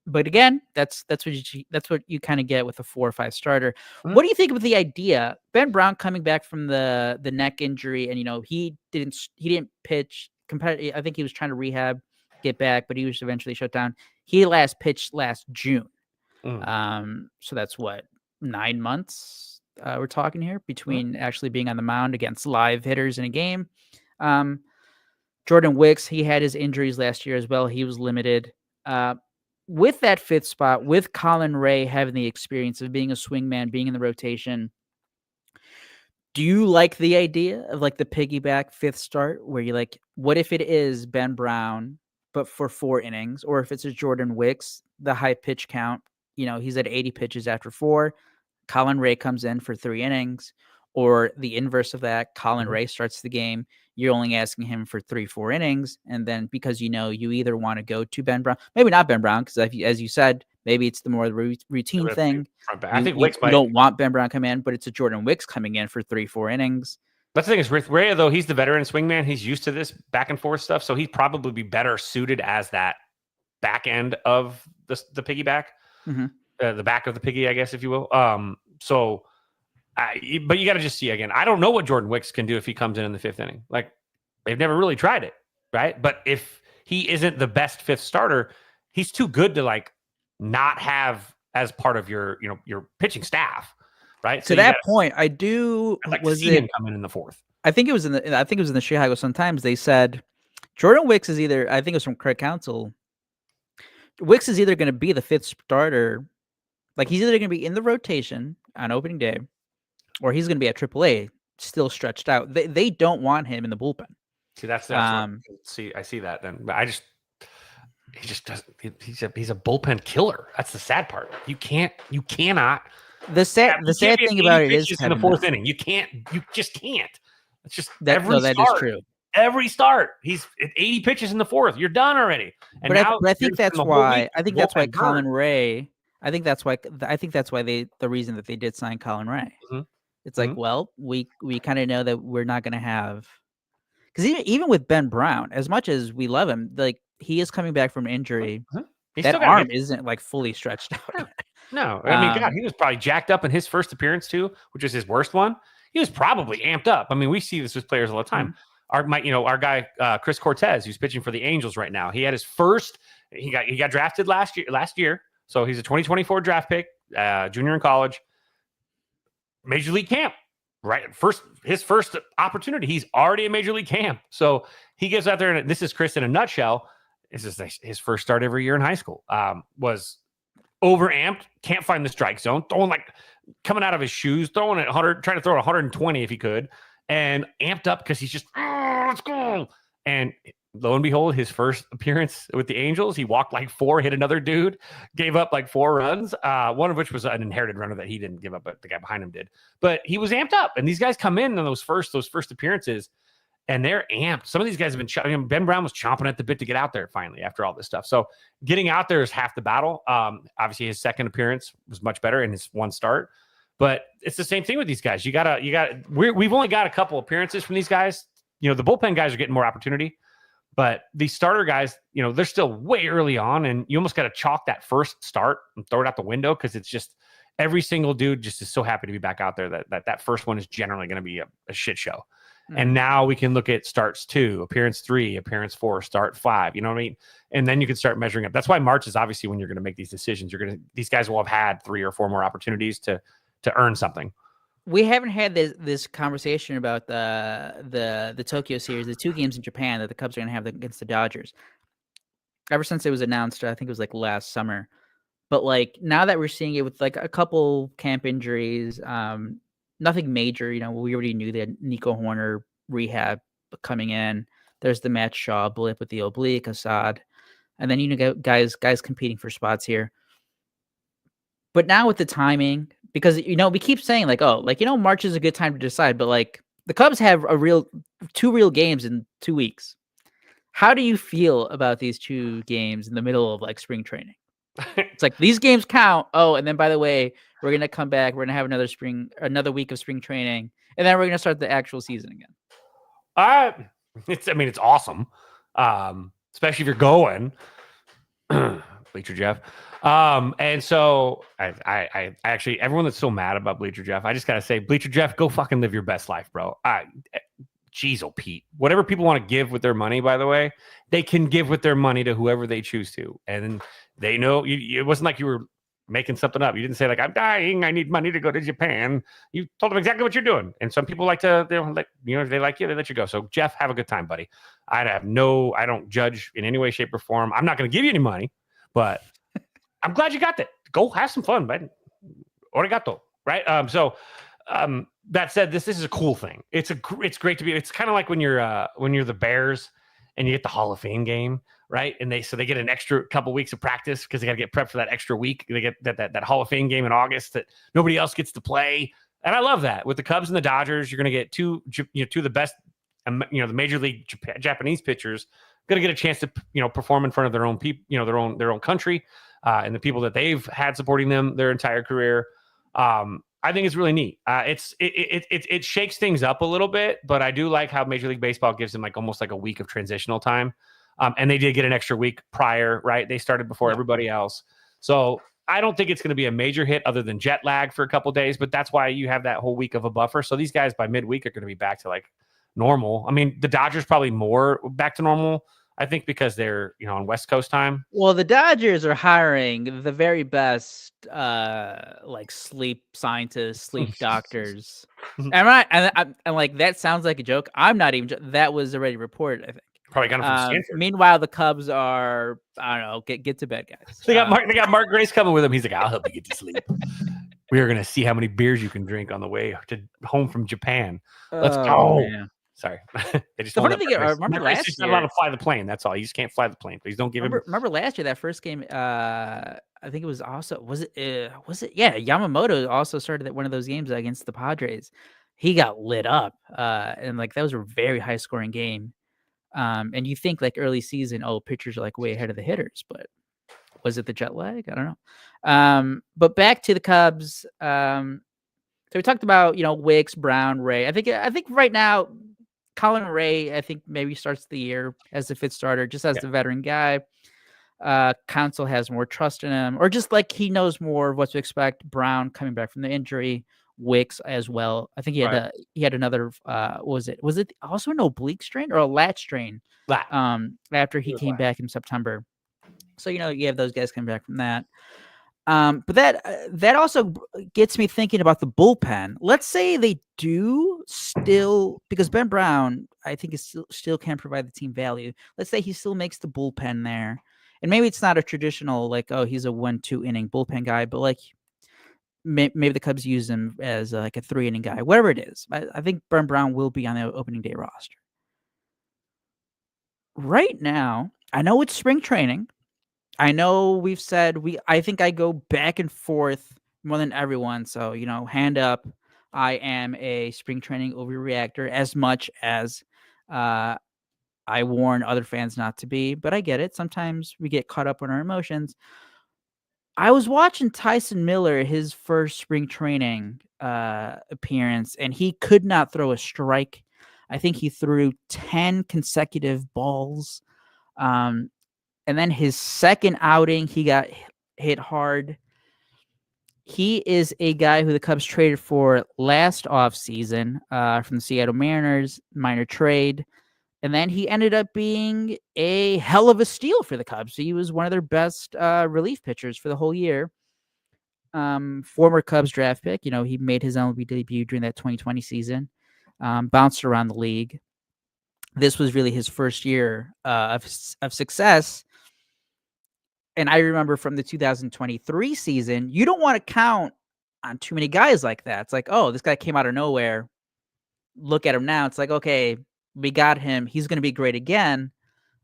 But again, that's what you kind of get with a 4 or 5 starter. Mm-hmm. What do you think of the idea? Ben Brown coming back from the neck injury, and he didn't pitch competitive. I think he was trying to rehab, get back, but he was eventually shut down. He last pitched last June. So that's what, 9 months we're talking here between actually being on the mound against live hitters in a game. Jordan Wicks, he had his injuries last year as well. He was limited. With that 5th spot, with Colin Ray having the experience of being a swingman, being in the rotation, do you like the idea of like the piggyback 5th start where you're like, what if it is Ben Brown, but for 4 innings, or if it's a Jordan Wicks, the high pitch count, he's at 80 pitches after 4, Colin Ray comes in for 3 innings, or the inverse of that, Colin Ray starts the game, you're only asking him for 3-4 innings, and then because you either want to go to Ben Brown, maybe not Ben Brown, because as you said, maybe it's the more routine thing. I think Wicks you don't want Ben Brown come in, but it's a Jordan Wicks coming in for 3-4 innings. That's the thing is with Ray, though, he's the veteran swingman. He's used to this back and forth stuff, so he'd probably be better suited as that back end of the piggyback, the back of the piggy, I guess, if you will. But you got to just see again. I don't know what Jordan Wicks can do if he comes in the 5th inning. Like they've never really tried it, right? But if he isn't the best 5th starter, he's too good to like not have as part of your your pitching staff, right? To that point, I'd like to see him come in the fourth. I think it was in the Chicago Sun-Times. They said Jordan Wicks is either, I think it was from Craig Counsell, Wicks is either going to be the fifth starter, like he's either going to be in the rotation on opening day, or he's going to be at AAA, still stretched out. They don't want him in the bullpen. See, that's I see that then, but he just doesn't. He's a bullpen killer. That's the sad part. You cannot. The sad thing about it is in the fourth inning. You just can't. It's just that is true. Every start, he's at 80 pitches in the fourth. You're done already. And but I think that's why. I think that's why Colin Ray. I think that's why the reason that they did sign Colin Ray. Mm-hmm. It's like, well, we kind of know that we're not going to have, because even with Ben Brown, as much as we love him, like he is coming back from injury. Mm-hmm. That arm isn't like fully stretched out. No, I mean, God, he was probably jacked up in his first appearance too, which was his worst one. He was probably amped up. I mean, we see this with players all the time. Mm-hmm. Our guy Chris Cortez, who's pitching for the Angels right now, he had his first. He got drafted last year, so he's a 2024 draft pick, junior in college. Major League camp, right? His first opportunity. He's already in Major League camp, so he gets out there, and this is Chris in a nutshell. This is his first start every year in high school. Was overamped, can't find the strike zone, coming out of his shoes, throwing at 100, trying to throw at 120 if he could. And amped up because he's just, let's go. And lo and behold, his first appearance with the Angels, he walked like 4, hit another dude, gave up like 4 runs, one of which was an inherited runner that he didn't give up, but the guy behind him did. But he was amped up. And these guys come in on those first appearances, and they're amped. Some of these guys have been, Ben Brown was chomping at the bit to get out there finally after all this stuff. So getting out there is half the battle. Obviously, his second appearance was much better in his one start. But it's the same thing with these guys. We've only got a couple appearances from these guys. The bullpen guys are getting more opportunity, but these starter guys, they're still way early on, and you almost got to chalk that first start and throw it out the window because it's just every single dude just is so happy to be back out there that first one is generally going to be a shit show. Mm-hmm. And now we can look at starts 2, appearance 3, appearance 4, start 5. You know what I mean? And then you can start measuring up. That's why March is obviously when you're going to make these decisions. These guys will have had 3 or 4 more opportunities to earn something. We haven't had this conversation about the Tokyo series, the 2 games in Japan that the Cubs are going to have against the Dodgers. Ever since it was announced, I think it was like last summer. But like now that we're seeing it with like a couple camp injuries, nothing major. We already knew that Nico Horner rehab coming in. There's the Matt Shaw blip with the oblique, Assad, and then guys competing for spots here. But now with the timing, because we keep saying March is a good time to decide, but like the Cubs have 2 real games in 2 weeks. How do you feel about these 2 games in the middle of like spring training? It's like these games count. Oh, and then by the way, we're gonna come back. We're gonna have another week of spring training, and then we're gonna start the actual season again. It's awesome, especially if you're going. Bleacher Jeff. And so I actually, everyone that's so mad about Bleacher Jeff, I just got to say, Bleacher Jeff, go fucking live your best life, bro. Jeez, Pete, whatever people want to give with their money, by the way, they can give with their money to whoever they choose to. And they know it wasn't like you were making something up. You didn't say like, I'm dying, I need money to go to Japan. You told them exactly what you're doing. And some people if they like you, they let you go. So Jeff, have a good time, buddy. I don't judge in any way, shape, or form. I'm not going to give you any money, but I'm glad you got that. Go have some fun, man. Arigato, right? That said, this is a cool thing. It's great to be. It's kind of like when you're the Bears and you get the Hall of Fame game, right? And they get an extra couple weeks of practice because they got to get prepped for that extra week. They get that Hall of Fame game in August that nobody else gets to play, and I love that. With the Cubs and the Dodgers, you're going to get two of the best, the Major League Japanese pitchers going to get a chance to perform in front of their own people, their own country. And the people that they've had supporting them their entire career. I think it's really neat. It shakes things up a little bit, but I do like how Major League Baseball gives them like almost like a week of transitional time. And they did get an extra week prior, right? They started before everybody else. So I don't think it's going to be a major hit other than jet lag for a couple of days, but that's why you have that whole week of a buffer. So these guys by midweek are going to be back to like normal. I mean, the Dodgers probably more back to normal I think because they're on West Coast time. Well, the Dodgers are hiring the very best, like sleep scientists, sleep doctors. And like that sounds like a joke. I'm not even. That was already reported, I think. Probably got him from Stanford. Meanwhile, the Cubs are, I don't know, get to bed, guys. They got Mark Grace coming with him. He's like, I'll help you get to sleep. We are gonna see how many beers you can drink on the way to home from Japan. Let's go. Man. Sorry, they just The don't funny let thing, Mark remember Grace last just not allowed year? to fly the plane. That's all. You just can't fly the plane. Please don't give him. Remember last year, that first game, I think it was also, was it? Yeah, Yamamoto also started one of those games against the Padres. He got lit up, and like that was a very high scoring game. And you think like early season, pitchers are like way ahead of the hitters, but was it the jet lag? I don't know. But back to the Cubs. So we talked about Wicks, Brown, Ray. I think right now, Colin Ray, I think maybe starts the year as the fifth starter, just as the veteran guy. Council has more trust in him, or just like he knows more of what to expect. Brown coming back from the injury, Wicks as well. I think he had another. Was it also an oblique strain or a lat strain? After he came back in September. So you have those guys coming back from that. But that also gets me thinking about the bullpen. Let's say they do still, because Ben Brown, I think, is still can provide the team value. Let's say he still makes the bullpen there, and maybe it's not a traditional like, he's a 1-2 inning bullpen guy, but like maybe the Cubs use him as like a 3 inning guy, whatever it is. I think Ben Brown will be on the opening day roster. Right now, I know it's spring training. I know we've said I think I go back and forth more than everyone. So, hand up. I am a spring training overreactor as much as I warn other fans not to be, but I get it. Sometimes we get caught up on our emotions. I was watching Tyson Miller, his first spring training appearance, and he could not throw a strike. I think he threw 10 consecutive balls. And then his second outing, he got hit hard. He is a guy who the Cubs traded for last offseason from the Seattle Mariners, minor trade. And then he ended up being a hell of a steal for the Cubs. He was one of their best relief pitchers for the whole year. Former Cubs draft pick. He made his MLB debut during that 2020 season. Bounced around the league. This was really his first year of success. And I remember from the 2023 season, you don't want to count on too many guys like that. It's like, this guy came out of nowhere. Look at him now. It's like, okay, we got him. He's going to be great again.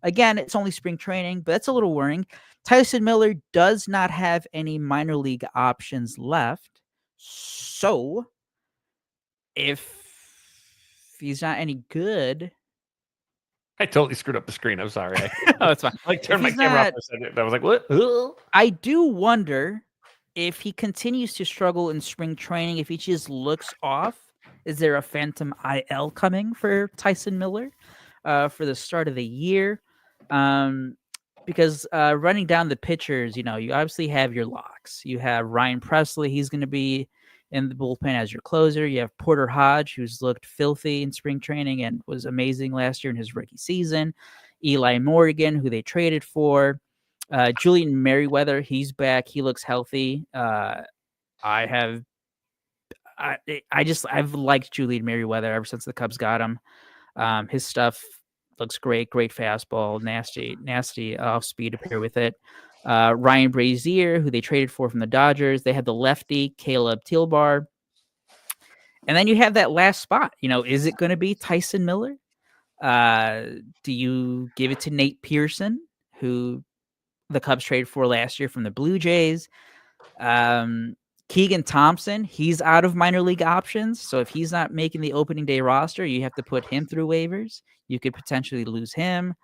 Again, it's only spring training, but that's a little worrying. Tyson Miller does not have any minor league options left. So if he's not any good... I totally screwed up the screen. I'm sorry. It's fine. I turned my camera off for a second. I was like, what? I do wonder if he continues to struggle in spring training, if he just looks off. Is there a phantom IL coming for Tyson Miller for the start of the year? Because running down the pitchers, you obviously have your locks. You have Ryan Presley. He's going to be in the bullpen as your closer. You have Porter Hodge, who's looked filthy in spring training and was amazing last year in his rookie season. Eli Morgan, who they traded for. Julian Merriweather, he's back. He looks healthy. I've liked Julian Merriweather ever since the Cubs got him. His stuff looks great. Great fastball, nasty off speed to pair with it. Ryan Brazier, who they traded for from the Dodgers. They had the lefty, Caleb Thielbar. And then you have that last spot. Is it going to be Tyson Miller? Do you give it to Nate Pearson, who the Cubs traded for last year from the Blue Jays? Keegan Thompson, he's out of minor league options. So if he's not making the opening day roster, you have to put him through waivers. You could potentially lose him.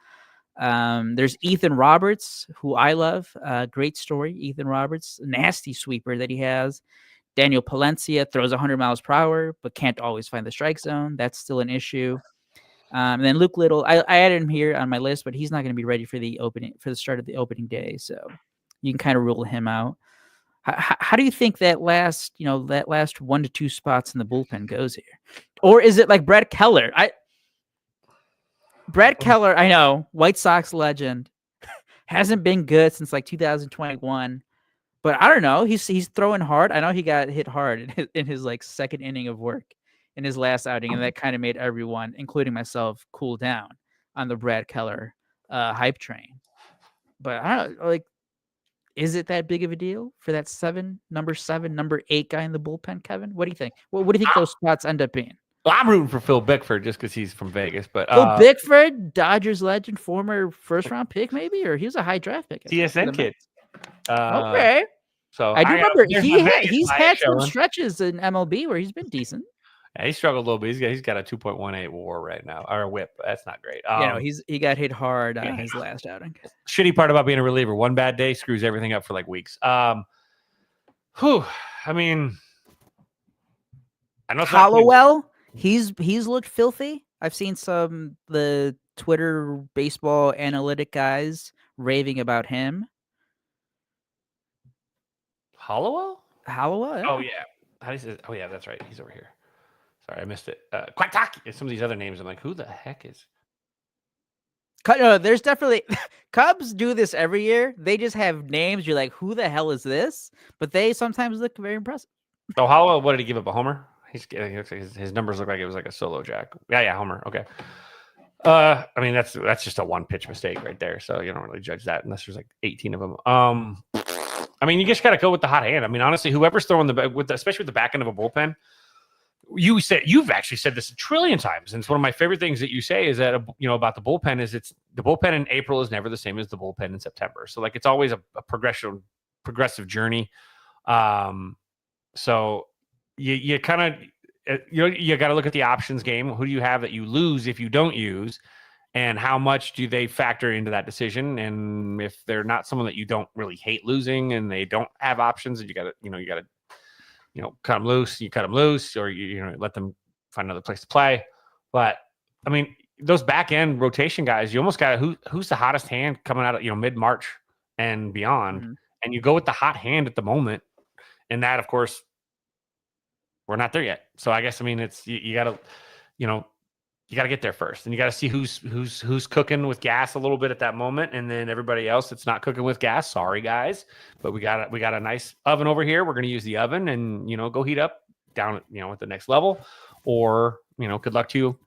There's Ethan Roberts, who I love. Great story. Ethan Roberts, nasty sweeper that he has. Daniel Palencia throws 100 miles per hour, but can't always find the strike zone. That's still an issue. And then Luke Little, I added him here on my list, but he's not going to be ready for the start of the opening day. So you can kind of rule him out. How do you think that last 1 to 2 spots in the bullpen goes here? Or is it like Brett Keller? Brad Keller, I know, White Sox legend, hasn't been good since like 2021. But I don't know. He's throwing hard. I know he got hit hard in his like second inning of work in his last outing, and that kind of made everyone, including myself, cool down on the Brad Keller hype train. But I don't like. Is it that big of a deal for that number 7, number 8 guy in the bullpen, Kevin? What do you think? What do you think those spots end up being? Well, I'm rooting for Phil Bickford just because he's from Vegas. But Phil Bickford, Dodgers legend, former first-round pick, maybe, or he was a high draft pick. TSN kid. Okay. So I do remember he's he's had some stretches in MLB where he's been decent. Yeah, he struggled a little bit. He's got a 2.18 WAR right now, or a WHIP. That's not great. He got hit hard on his last outing. Shitty part about being a reliever: one bad day screws everything up for like weeks. I mean, I know Hollowell. He's looked filthy. I've seen the Twitter baseball analytic guys raving about him. Hollowell? Yeah. Oh yeah. How do you say? Oh yeah, that's right. He's over here. Sorry, I missed it. Quacktaki. Some of these other names, I'm like, who the heck is? No, there's definitely Cubs do this every year. They just have names. You're like, who the hell is this? But they sometimes look very impressive. Oh, Hollowell, what did he give up? A homer? His numbers look like it was like a solo jack. Yeah, homer. Okay. I mean, that's just a one pitch mistake right there. So you don't really judge that unless there's like 18 of them. I mean, you just got to go with the hot hand. I mean, honestly, whoever's throwing especially with the back end of a bullpen, you've actually said this a trillion times, and it's one of my favorite things that you say is that about the bullpen is the bullpen in April is never the same as the bullpen in September. So like it's always a progressive journey. So you kind of you got to look at the options game. Who do you have that you lose if you don't use? And how much do they factor into that decision? And if they're not someone that you don't really hate losing, and they don't have options, and you got to cut them loose. You cut them loose, or you let them find another place to play. But I mean, those back end rotation guys, you almost got who's the hottest hand coming out of mid March and beyond, and you go with the hot hand at the moment. And that, of course, we're not there yet. So I guess it's you got to you got to get there first, and you got to see who's cooking with gas a little bit at that moment, and then everybody else that's not cooking with gas. Sorry, guys, but we got a nice oven over here. We're going to use the oven and go heat up down at the next level, or good luck to you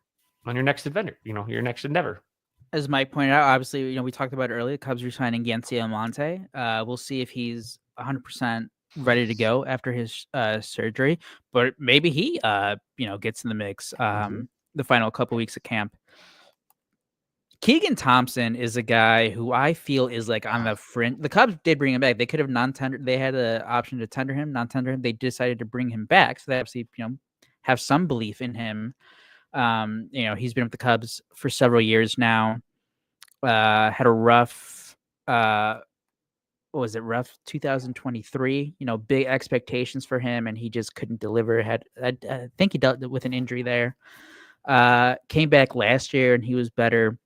on your next adventure. Your next endeavor. As Mike pointed out, obviously, we talked about it earlier. Cubs are signing Yancy Almonte. We'll see if he's 100% ready to go after his surgery, but maybe he gets in the mix. The final couple weeks of camp. Keegan Thompson is a guy who I feel is like on the fringe. The Cubs did bring him back. They could have non-tendered. They had the option to tender him, non-tender him. They decided to bring him back, so they obviously have some belief in him. He's been with the Cubs for several years now. Had a rough, rough 2023. Big expectations for him, and he just couldn't deliver. I think he dealt with an injury there. Came back last year and he was better.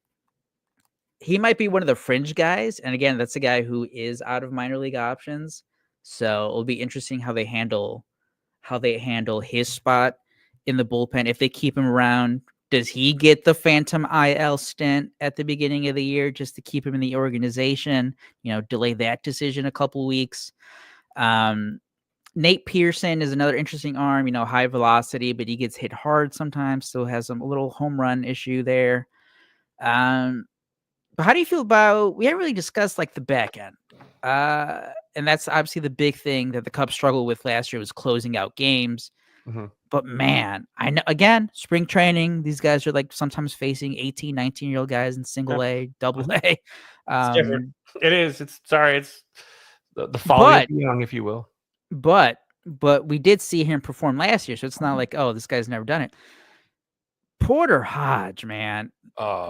He might be one of the fringe guys. And again, that's a guy who is out of minor league options. So it'll be interesting how they handle his spot in the bullpen. If they keep him around, does he get the phantom IL stint at the beginning of the year just to keep him in the organization? Delay that decision a couple weeks. Nate Pearson is another interesting arm, high velocity, but he gets hit hard sometimes. Still has a little home run issue there. But how do you feel about, we haven't really discussed like the back end. And that's obviously the big thing that the Cubs struggled with last year was closing out games. Mm-hmm. But man, I know, again, spring training, these guys are like sometimes facing 18, 19-year-old guys in single A, double A. It's different. It is. It's the folly of young, if you will. But we did see him perform last year, so it's not like, oh, this guy's never done it. Porter Hodge, man,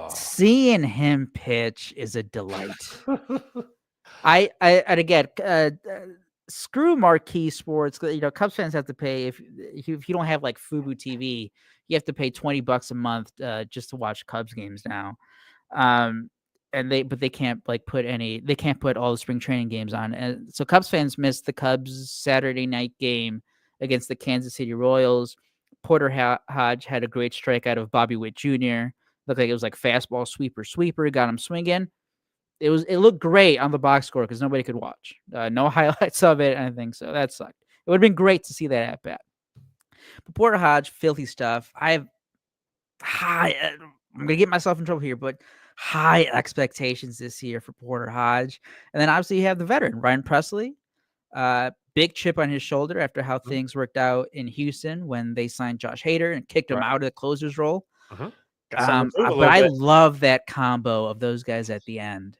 seeing him pitch is a delight. And again, screw marquee sports. Cubs fans have to pay if you don't have like Fubo TV, you have to pay $20 a month just to watch Cubs games now. But they can't put all the spring training games on. And so Cubs fans missed the Cubs Saturday night game against the Kansas City Royals. Porter Hodge had a great strikeout of Bobby Witt Jr. Looked like it was like fastball, sweeper, got him swinging. It looked great on the box score because nobody could watch. No highlights of it, anything. So that sucked. It would have been great to see that at bat. But Porter Hodge, filthy stuff. I'm gonna get myself in trouble here, but high expectations this year for Porter Hodge. And then obviously you have the veteran Ryan Presley. Big chip on his shoulder after how things worked out in Houston when they signed Josh Hader and kicked him out of the closer's role. But I love that combo of those guys at the end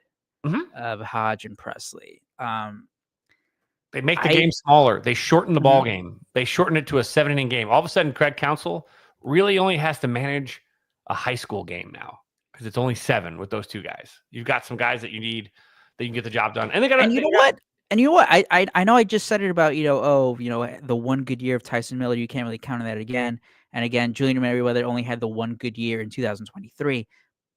of Hodge and Presley. They make the game smaller. They shorten the ball game. They shorten it to a 7-inning game. All of a sudden, Craig Counsell really only has to manage a high school game now because it's only 7 with those 2 guys. You've got some guys that you need that you can get the job done. And they got. And you know what? I know I just said it about the one good year of Tyson Miller. You can't really count on that again. And again, Julian Merriweather only had the one good year in 2023.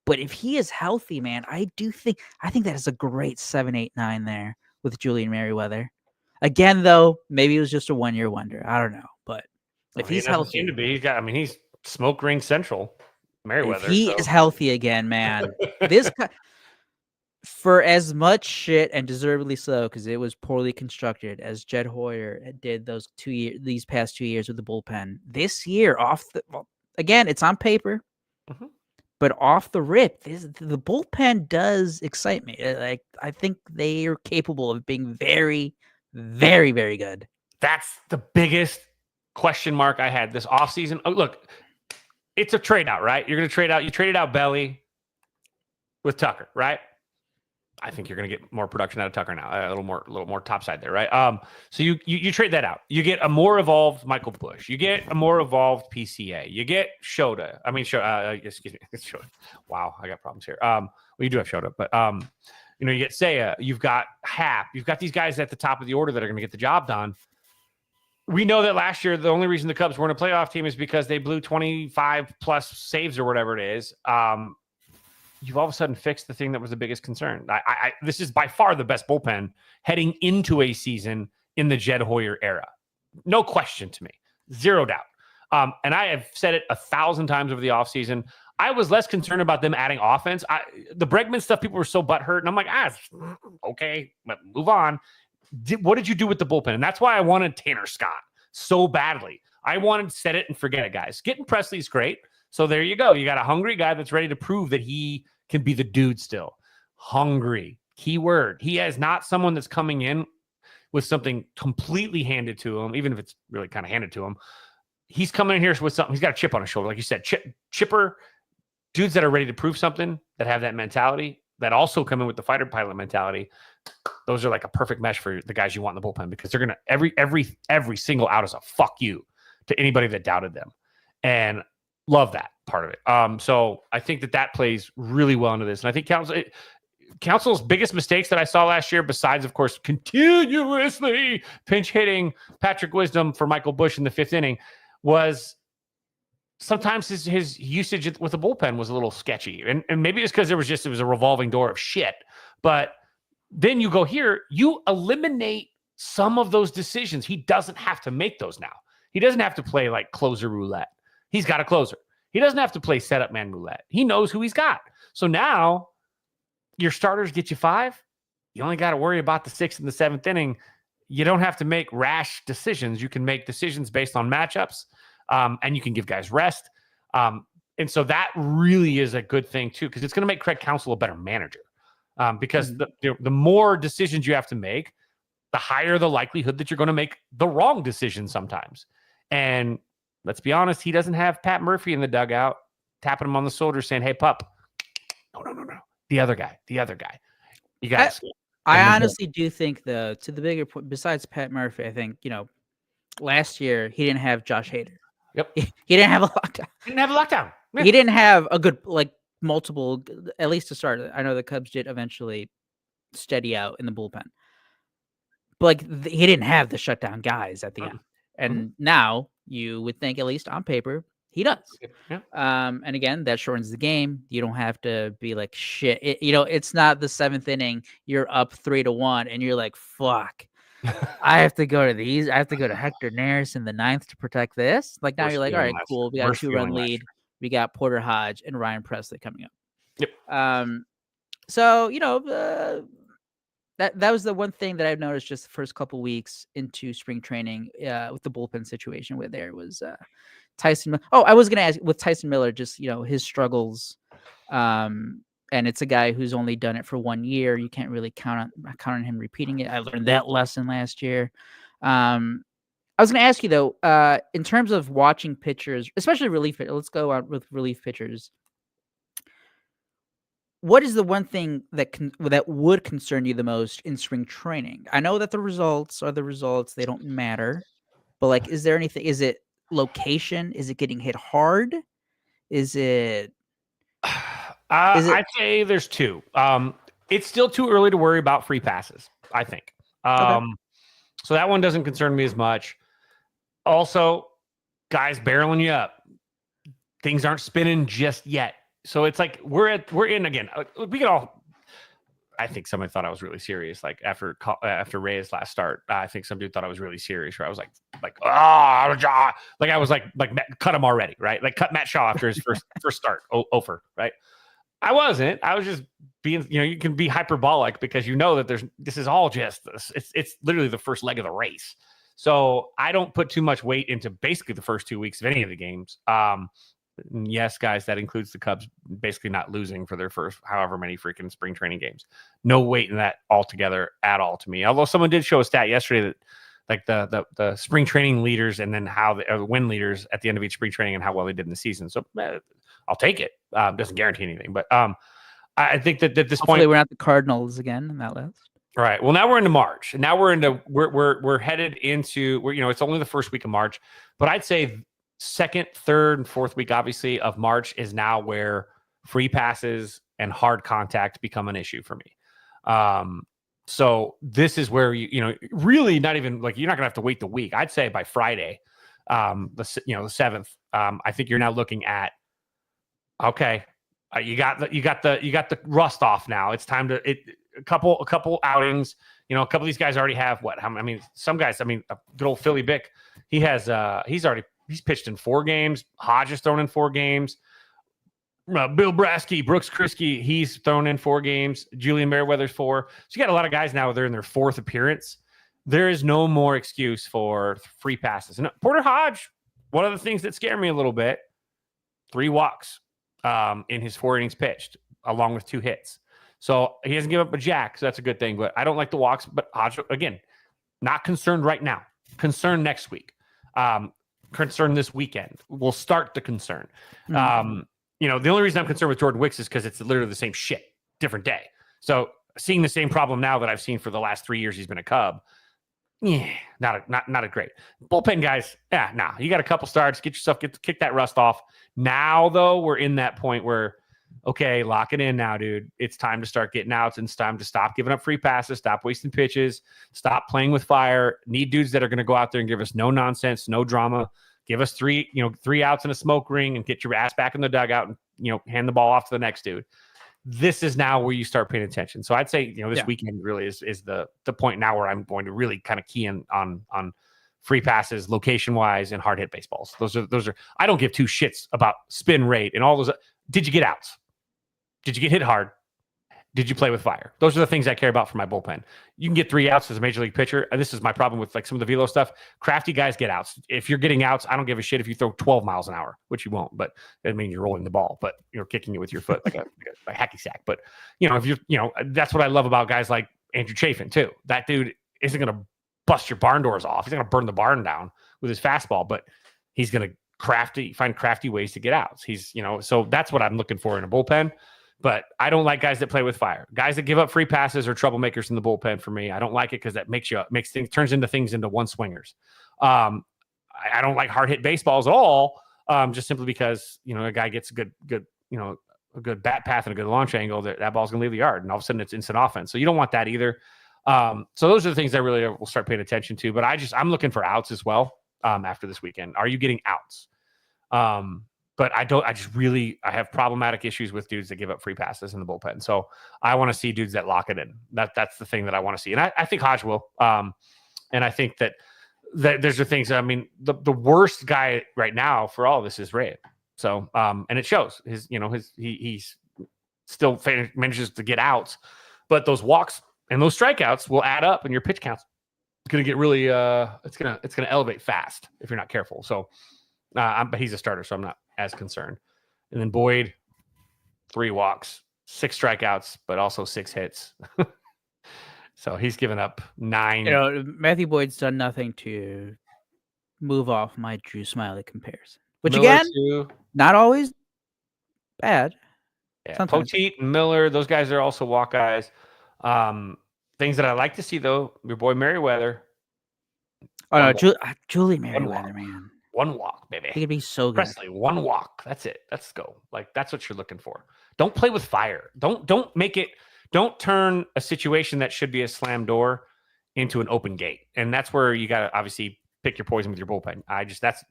But if he is healthy, man, I think that is a great 7, 8, 9 there with Julian Merriweather. Again, though, maybe it was just a 1-year wonder. I don't know, but if he's healthy, seem to be. He's smoke ring central. Merriweather. If he is healthy again, man, for as much shit and deservedly so, because it was poorly constructed as Jed Hoyer did these past 2 years with the bullpen. This year, again, it's on paper, but off the rip, the bullpen does excite me. Like I think they are capable of being very, very, very good. That's the biggest question mark I had this offseason. Oh, look, it's a trade out, right? You're going to trade out. You traded out Belly with Tucker, right? I think you're going to get more production out of Tucker now, a little more topside there, right? So you trade that out. You get a more evolved Michael Bush. You get a more evolved PCA. You get Shota. Excuse me, Shota. Wow, I got problems here. Well, you do have Shota, but you get Seiya. You've got Happ. You've got these guys at the top of the order that are going to get the job done. We know that last year the only reason the Cubs weren't a playoff team is because they blew 25 plus saves or whatever it is. You've all of a sudden fixed the thing that was the biggest concern. This is by far the best bullpen heading into a season in the Jed Hoyer era. No question to me. Zero doubt. And I have said it 1,000 times over the offseason. I was less concerned about them adding offense. The Bregman stuff, people were so butthurt. And I'm like, okay, but move on. What did you do with the bullpen? And that's why I wanted Tanner Scott so badly. I wanted to set it and forget it, guys. Getting Presley's great. So there you go. You got a hungry guy that's ready to prove that he can be the dude still. Hungry. Key word. He is not someone that's coming in with something completely handed to him, even if it's really kind of handed to him. He's coming in here with something. He's got a chip on his shoulder. Like you said, chipper, dudes that are ready to prove something, that have that mentality, that also come in with the fighter pilot mentality. Those are like a perfect mesh for the guys you want in the bullpen because they're going to, every single out is a fuck you to anybody that doubted them. And love that part of it. So I think that plays really well into this. And I think Counsell's biggest mistakes that I saw last year, besides, of course, continuously pinch hitting Patrick Wisdom for Michael Bush in the 5th inning, was sometimes his usage with the bullpen was a little sketchy. And maybe it's because it was a revolving door of shit. But then you go here, you eliminate some of those decisions. He doesn't have to make those now. He doesn't have to play like closer roulette. He's got a closer. He doesn't have to play setup man roulette. He knows who he's got. So now your starters get you 5. You only got to worry about the 6th and the 7th inning. You don't have to make rash decisions. You can make decisions based on matchups, and you can give guys rest. And so that really is a good thing too, because it's going to make Craig Counsell a better manager. Because the more decisions you have to make, the higher the likelihood that you're going to make the wrong decision sometimes. And let's be honest, he doesn't have Pat Murphy in the dugout tapping him on the shoulder saying, "Hey, pup, no. The other guy. You guys." I honestly do think to the bigger point, besides Pat Murphy, I think, last year he didn't have Josh Hader. Yep. He didn't have a lockdown. Yeah. He didn't have a good, multiple, at least to start. I know the Cubs did eventually steady out in the bullpen, but he didn't have the shutdown guys at the end. And now you would think, at least on paper, he does. Yeah. And again, that shortens the game. You don't have to be like shit. It's not the 7th inning. You're up 3-1, and you're like, fuck. I have to go to Hector Neris in the 9th to protect this. Like now, you're like, all right, cool. We got a 2-run lead. we got Porter Hodge and Ryan Presley coming up. Yep. So that was the one thing that I've noticed just the first couple weeks into spring training with the bullpen situation where there was Tyson. Oh, I was going to ask with Tyson Miller, just his struggles. And it's a guy who's only done it for 1 year. You can't really count on him repeating it. I learned that lesson last year. I was going to ask you though, in terms of watching pitchers, especially relief. Let's go out with relief pitchers. What is the one thing that would concern you the most in spring training? I know that the results are the results; they don't matter. But like, is there anything? Is it location? Is it getting hit hard? Is it? I'd say there's two. It's still too early to worry about free passes, I think. Okay. So that one doesn't concern me as much. Also, guys barreling you up. Things aren't spinning just yet. So it's like we're in again. We could all. I think somebody thought I was really serious. Like after Reyes' last start, I think some dude thought I was really serious. Where I was like I was like cut him already, right? Like cut Matt Shaw after his first start, over, right? I wasn't. I was just being. You can be hyperbolic because that this is all just it's literally the first leg of the race. So I don't put too much weight into basically the first 2 weeks of any of the games. Yes, guys, that includes the Cubs basically not losing for their first however many freaking spring training games. No weight in that altogether at all to me. Although someone did show a stat yesterday that like the spring training leaders and then how the win leaders at the end of each spring training and how well they did in the season. So I'll take it. Doesn't guarantee anything, but I think that at this Hopefully point we're not the Cardinals again in that list. All right. Well, now we're into March, and now we're headed into it's only the first week of March, but I'd say second, third, and fourth week, obviously, of March is now where free passes and hard contact become an issue for me. So this is where really not even like you're not gonna have to wait the week. I'd say by Friday, the 7th. I think you're now looking at okay. You got the rust off now. It's time to a couple outings. A couple of these guys already have what? Some guys. Good old Philly Bick. He has. He's pitched in 4 games. Hodge has thrown in 4 games. Bill Brasky, Brooks Kriske, he's thrown in 4 games. Julian Merriweather's 4. So you got a lot of guys now. They're in their 4th appearance. There is no more excuse for free passes. And Porter Hodge, one of the things that scare me a little bit, 3 walks in his 4 innings pitched, along with 2 hits. So he hasn't given up a jack, so that's a good thing. But I don't like the walks. But Hodge, again, not concerned right now. Concerned next week. Concern this weekend. We'll start the concern. Mm-hmm. The only reason I'm concerned with Jordan Wicks is because it's literally the same shit, different day. So seeing the same problem now that I've seen for the last 3 years he's been a Cub, not a great bullpen guys. You got a couple starts, kick that rust off. Now though, we're in that point where okay, lock it in now, dude. It's time to start getting outs and it's time to stop giving up free passes, stop wasting pitches, stop playing with fire. Need dudes that are going to go out there and give us no nonsense, no drama. Give us 3 outs in a smoke ring and get your ass back in the dugout and, hand the ball off to the next dude. This is now where you start paying attention. So I'd say, this weekend really is the point now where I'm going to really kind of key in on free passes, location wise, and hard hit baseballs. Those are, I don't give 2 shits about spin rate and all those. Did you get outs? Did you get hit hard? Did you play with fire? Those are the things I care about for my bullpen. You can get 3 outs as a major league pitcher. And this is my problem with like some of the velo stuff. Crafty guys get outs. If you're getting outs, I don't give a shit if you throw 12 miles an hour, which you won't, but that means you're rolling the ball, but you're kicking it with your foot like a hacky sack. But if you're, that's what I love about guys like Andrew Chafin too. That dude isn't going to bust your barn doors off. He's going to burn the barn down with his fastball, but he's going to find crafty ways to get outs. He's, so that's what I'm looking for in a bullpen. But I don't like guys that play with fire. Guys that give up free passes are troublemakers in the bullpen for me. I don't like it because that turns things into one swingers. I don't like hard hit baseballs at all. Just simply because a guy gets a good bat path and a good launch angle, that ball's gonna leave the yard, and all of a sudden it's instant offense. So you don't want that either. So those are the things I really will start paying attention to. But I'm looking for outs as well after this weekend. Are you getting outs? But I have problematic issues with dudes that give up free passes in the bullpen. So I want to see dudes that lock it in. That's the thing that I want to see. And I think Hodge will. And I think that there's the things, the worst guy right now for all of this is Ray. So, and it shows he's still manages to get outs, but those walks and those strikeouts will add up, and your pitch count's going to get really it's going to elevate fast if you're not careful. So, but he's a starter, so I'm not as concerned. And then Boyd, 3 walks, 6 strikeouts, but also 6 hits. So he's given up 9. Matthew Boyd's done nothing to move off my Drew Smiley comparison, which Miller again, too. not always bad. Yeah, Sometimes. Poteet and Miller, those guys are also walk guys. Things that I like to see though, your boy Merriweather. Oh no, Julie Merriweather, man. 1 walk, baby. He could be so good. Presley, 1 walk. That's it. Let's go. Like that's what you're looking for. Don't play with fire. Don't make it. Don't turn a situation that should be a slam door into an open gate. And that's where you got to obviously pick your poison with your bullpen. That's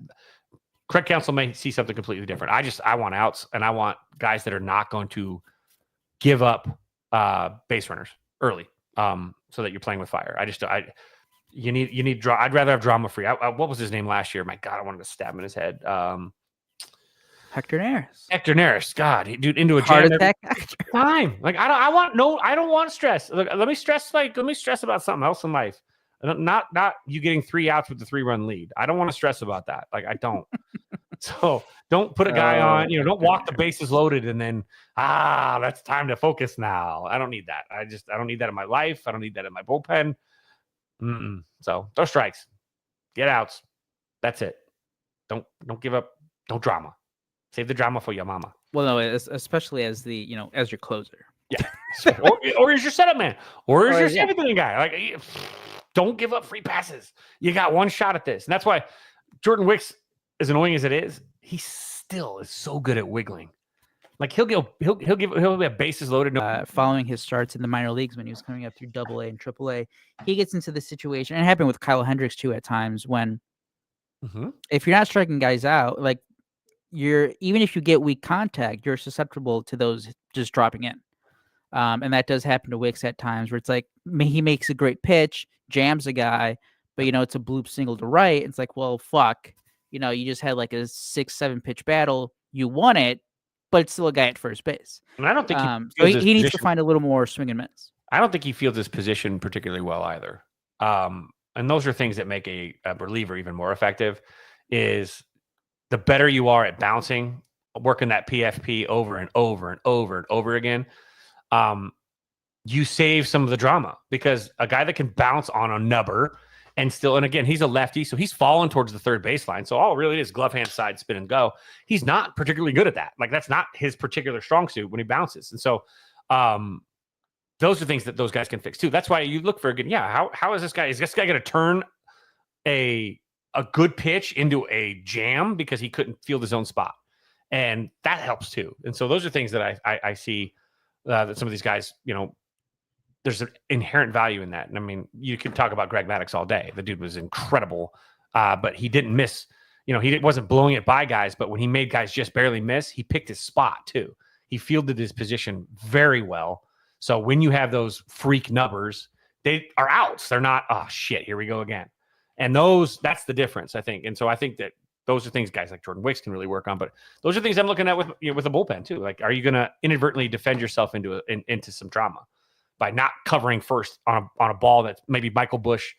Craig Counsell may see something completely different. I want outs, and I want guys that are not going to give up base runners early, so that you're playing with fire. You need draw. I'd rather have drama free. What was his name last year? My God, I wanted to stab him in his head. Hector Neris. Hector Neris. God, dude, into a Heart jam attack. time. Like I don't want stress. Let me stress about something else in life. Not you getting 3 outs with the 3-run lead. I don't want to stress about that. Like I don't. So don't put a guy on. Don't walk the bases loaded and then that's time to focus now. I don't need that. I don't need that in my life. I don't need that in my bullpen. So throw strikes, get outs. That's it. Don't give up. No drama. Save the drama for your mama. Well, no, especially as as your closer. Yeah. or as your setup man, or as your 7th inning guy. Like, don't give up free passes. You got 1 shot at this, and that's why Jordan Wicks, as annoying as it is, he still is so good at wiggling. Like he'll have bases loaded. Following his starts in the minor leagues when he was coming up through AA and AAA, he gets into the situation, and it happened with Kyle Hendricks too at times when, if you're not striking guys out, like even if you get weak contact, you're susceptible to those just dropping in. And that does happen to Wicks at times where it's like he makes a great pitch, jams a guy, but it's a bloop single to right. It's like, well, fuck, you just had like a 6-7 pitch battle. You won it, but it's still a guy at first base. And I don't think he needs to find a little more swing and miss. I don't think he feels his position particularly well either. And those are things that make a reliever even more effective. Is the better you are at bouncing, working that PFP over and over and over and over again, you save some of the drama, because a guy that can bounce on a nubber and again, he's a lefty, so he's falling towards the third baseline. So all really is glove hand side spin and go. He's not particularly good at that. Like that's not his particular strong suit when he bounces. And so those are things that those guys can fix too. That's why you look for again. Yeah. How is this guy? Is this guy going to turn a good pitch into a jam because he couldn't field his own spot? And that helps too. And so those are things that I see that some of these guys, there's an inherent value in that. And I mean, you can talk about Greg Maddux all day. The dude was incredible, but he didn't miss. He wasn't blowing it by guys, but when he made guys just barely miss, he picked his spot too. He fielded his position very well. So when you have those freak numbers, they are outs. They're not, oh shit, here we go again. And that's the difference, I think. And so I think that those are things guys like Jordan Wicks can really work on. But those are things I'm looking at with a bullpen too. Like, are you going to inadvertently defend yourself into some drama by not covering first on a ball that maybe Michael Busch,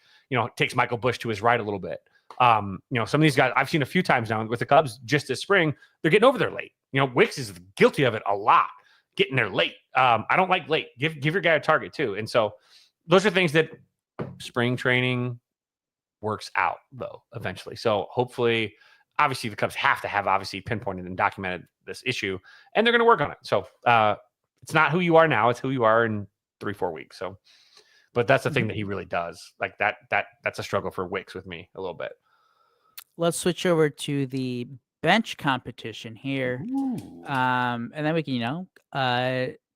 takes Michael Busch to his right a little bit. Some of these guys I've seen a few times now with the Cubs just this spring, they're getting over there late. Wicks is guilty of it a lot, getting there late. I don't like late. Give your guy a target too. And so those are things that spring training works out though eventually. So hopefully, obviously the Cubs have to have pinpointed and documented this issue, and they're going to work on it. So it's not who you are now, it's who you are in 3-4 weeks. So, but that's the thing that he really does. Like that's a struggle for Wicks with me a little bit. Let's switch over to the bench competition here. And then we can,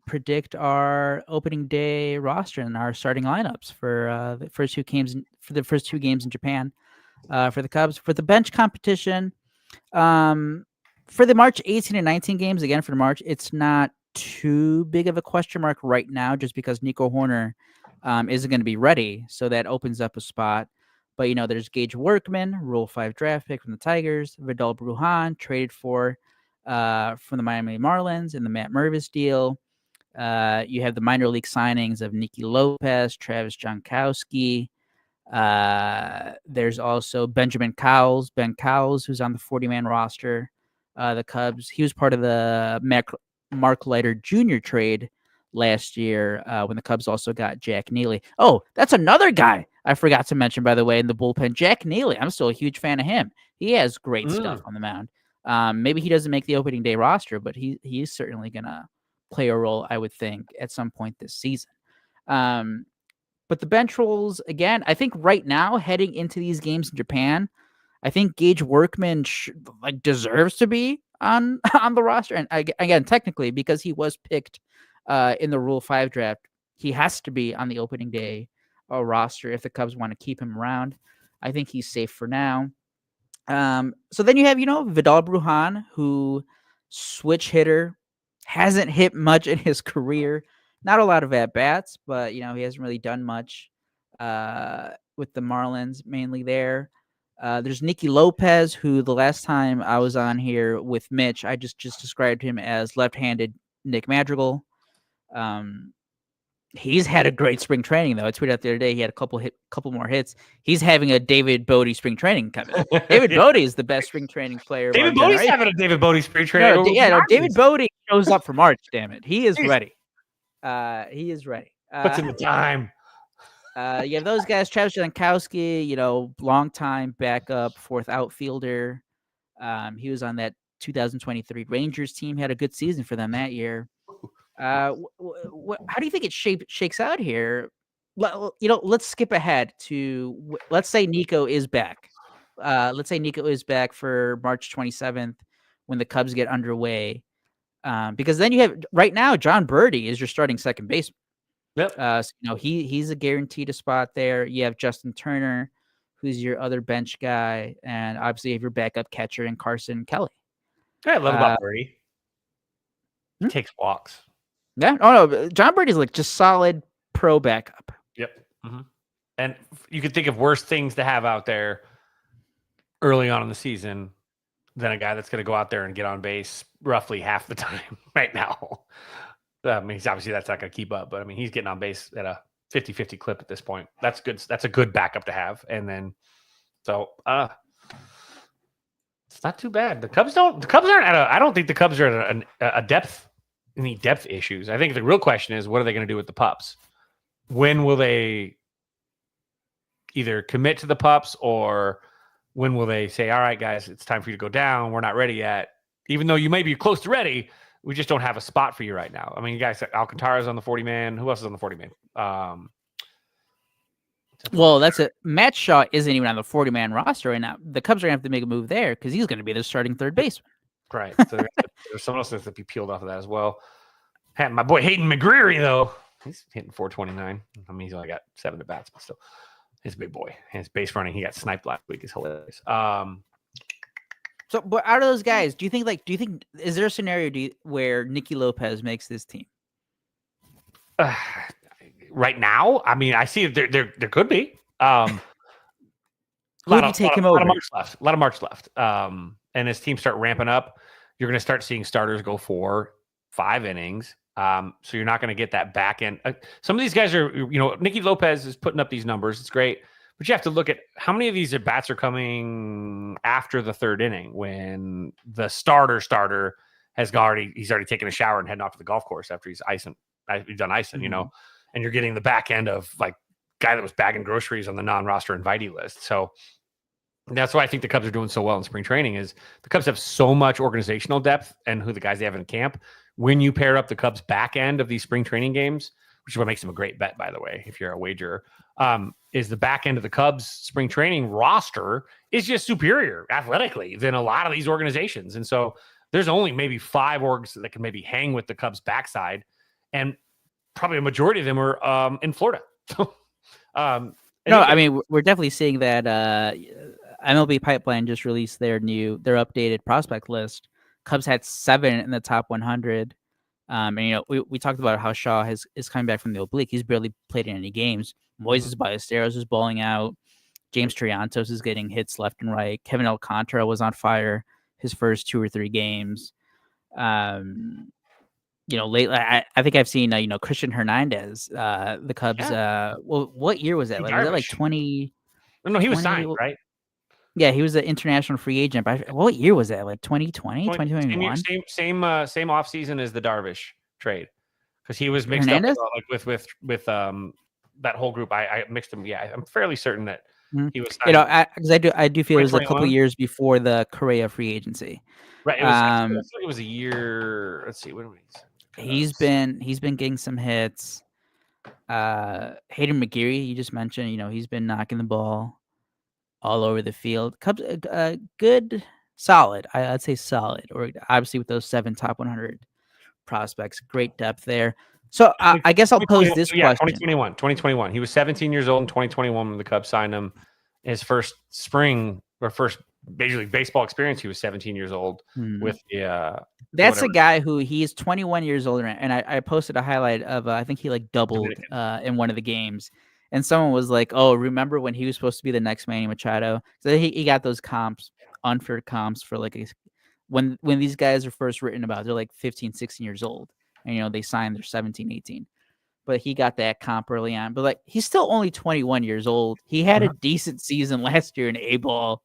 predict our opening day roster and our starting lineups for the first 2 games in Japan for the Cubs. For the bench competition, for the March 18 and 19 games, again for the March, it's not too big of a question mark right now, just because Nico Horner isn't going to be ready, so that opens up a spot. But there's Gage Workman, Rule 5 draft pick from the Tigers, Vidal Brujan traded for from the Miami Marlins in the Matt Mervis deal. You have the minor league signings of Nicky Lopez, Travis Jankowski. There's also Ben Cowles, who's on the 40-man roster. The Cubs. He was part of the Mark Leiter Jr. trade last year when the Cubs also got Jack Neely. Oh, that's another guy I forgot to mention, by the way, in the bullpen. Jack Neely. I'm still a huge fan of him. He has great stuff on the mound. Maybe he doesn't make the opening day roster, but he's certainly gonna play a role, I would think, at some point this season. But the bench roles, again, I think right now, heading into these games in Japan, I think Gage Workman deserves to be on the roster. And again, technically, because he was picked in the Rule 5 draft, he has to be on the opening day roster if the Cubs want to keep him around. I think he's safe for now. So then you have, Vidal Brujan, who switch hitter, hasn't hit much in his career. Not a lot of at-bats, but, he hasn't really done much with the Marlins, mainly there. There's Nicky Lopez, who the last time I was on here with Mitch, I just described him as left-handed Nick Madrigal. He's had a great spring training, though. I tweeted out the other day he had a couple more hits. He's having a David Bodie spring training coming. David Bodie is the best spring training player. David Bodie's having a David Bodie spring training. David Bodie shows up for March. Damn it, he is ready. He is ready. Puts in the time. You have those guys, Travis Jankowski, longtime backup, fourth outfielder. He was on that 2023 Rangers team. Had a good season for them that year. How do you think it shakes out here? Let's skip ahead to let's say Nico is back. Let's say Nico is back for March 27th when the Cubs get underway. Because then you have right now John Birdie is your starting second baseman. Yep. So, he's a guaranteed a spot there. You have Justin Turner, who's your other bench guy, and obviously you have your backup catcher in Carson Kelly. I love about Birdie. He takes walks. Yeah. Oh no, John Birdie's just solid pro backup. Yep. Mm-hmm. And you could think of worse things to have out there early on in the season than a guy that's going to go out there and get on base roughly half the time right now. Obviously that's not going to keep up, but he's getting on base at a 50-50 clip at this point. That's good. That's a good backup to have. And then, it's not too bad. The Cubs aren't I don't think the Cubs are at any depth issues. I think the real question is, what are they going to do with the pups? When will they either commit to the pups, or when will they say, all right, guys, it's time for you to go down. We're not ready yet. Even though you may be close to ready, we just don't have a spot for you right now. You guys, Alcantara's on the 40-man. Who else is on the 40-man? Well, that's it. Matt Shaw isn't even on the 40-man roster right now. The Cubs are going to have to make a move there because he's going to be the starting third baseman. Right. So there's someone else that has to be peeled off of that as well. My boy Hayden McGreary, though, he's hitting 429. He's only got 7 at-bats, but still, he's a big boy. And his base running, he got sniped last week, is hilarious. So, but out of those guys, do you think is there a scenario where Nicky Lopez makes this team? Right now, I see there could be. Who would you take him over? A lot of March left. And as teams start ramping up, you're going to start seeing starters go 4-5 innings. So you're not going to get that back end. Some of these guys are, Nicky Lopez is putting up these numbers. It's great. But you have to look at how many of these at-bats are coming after the third inning when the starter he's already taken a shower and heading off to the golf course after he's done icing, and you're getting the back end of guy that was bagging groceries on the non-roster invitee list. So that's why I think the Cubs are doing so well in spring training is the Cubs have so much organizational depth and who the guys they have in camp. When you pair up the Cubs back end of these spring training games, which is what makes them a great bet, by the way, if you're a wagerer, is the back end of the Cubs spring training roster is just superior athletically than a lot of these organizations. And so there's only maybe 5 orgs that can maybe hang with the Cubs backside. And probably a majority of them are in Florida. We're definitely seeing that MLB Pipeline just released their updated prospect list. Cubs had 7 in the top 100. We talked about how Shaw is coming back from the oblique. He's barely played in any games. Moises Ballesteros is balling out. James Triantos is getting hits left and right. Kevin Alcantara was on fire his first 2 or 3 games. Lately, I think I've seen Christian Hernandez, the Cubs. Well, what year was that? Was that like Darvish. 2020? No, he was signed, right? Yeah, he was an international free agent. But what year was that? Like 2020, 2021? Same off season as the Darvish trade, because he was mixed Hernandez? up with that whole group. I mixed them. Yeah, I'm fairly certain that he was signed. Because I do feel it was a couple 2021? years before the Correa free agency. Right. It was. I think it was a year. Let's see. What do we? He's been getting some hits. Hayden McGeary, you just mentioned, he's been knocking the ball all over the field. Cubs, good, solid. I'd say solid. Or obviously with those 7 top 100 prospects, great depth there. So I guess I'll pose this question. 2021. He was 17 years old in 2021 when the Cubs signed him. His first spring or first Major League Baseball experience, he was 17 years old with the. That's a guy who he's 21 years old, and I posted a highlight of I think he like doubled in one of the games, and someone was like, "Oh, remember when he was supposed to be the next Manny Machado?" So he got those comps, unfair comps for like when these guys are first written about, they're like 15, 16 years old, and they signed they're 17, 18. But he got that comp early on. But like he's still only 21 years old. He had a decent season last year in A-ball.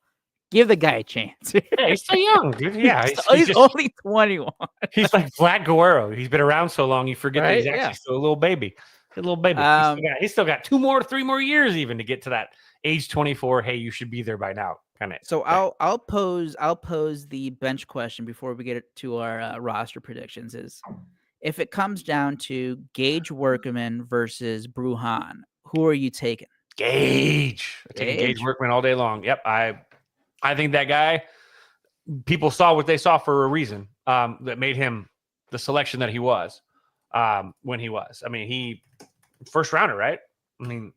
Give the guy a chance. Yeah, he's still young, dude. Yeah, he's only 21. He's like Vlad Guerrero. He's been around so long, you forget that he's actually still a little baby. He's still got 3 more years even to get to that age 24. Hey, you should be there by now. Kind of. So I'll pose the bench question before we get to our roster predictions. Is if it comes down to Gage Workman versus Brujan, who are you taking? Gage. I'm taking Gage Workman all day long. Yep, I think that guy, people saw what they saw for a reason that made him the selection that he was when he was. I mean, he first rounder, right? I mean,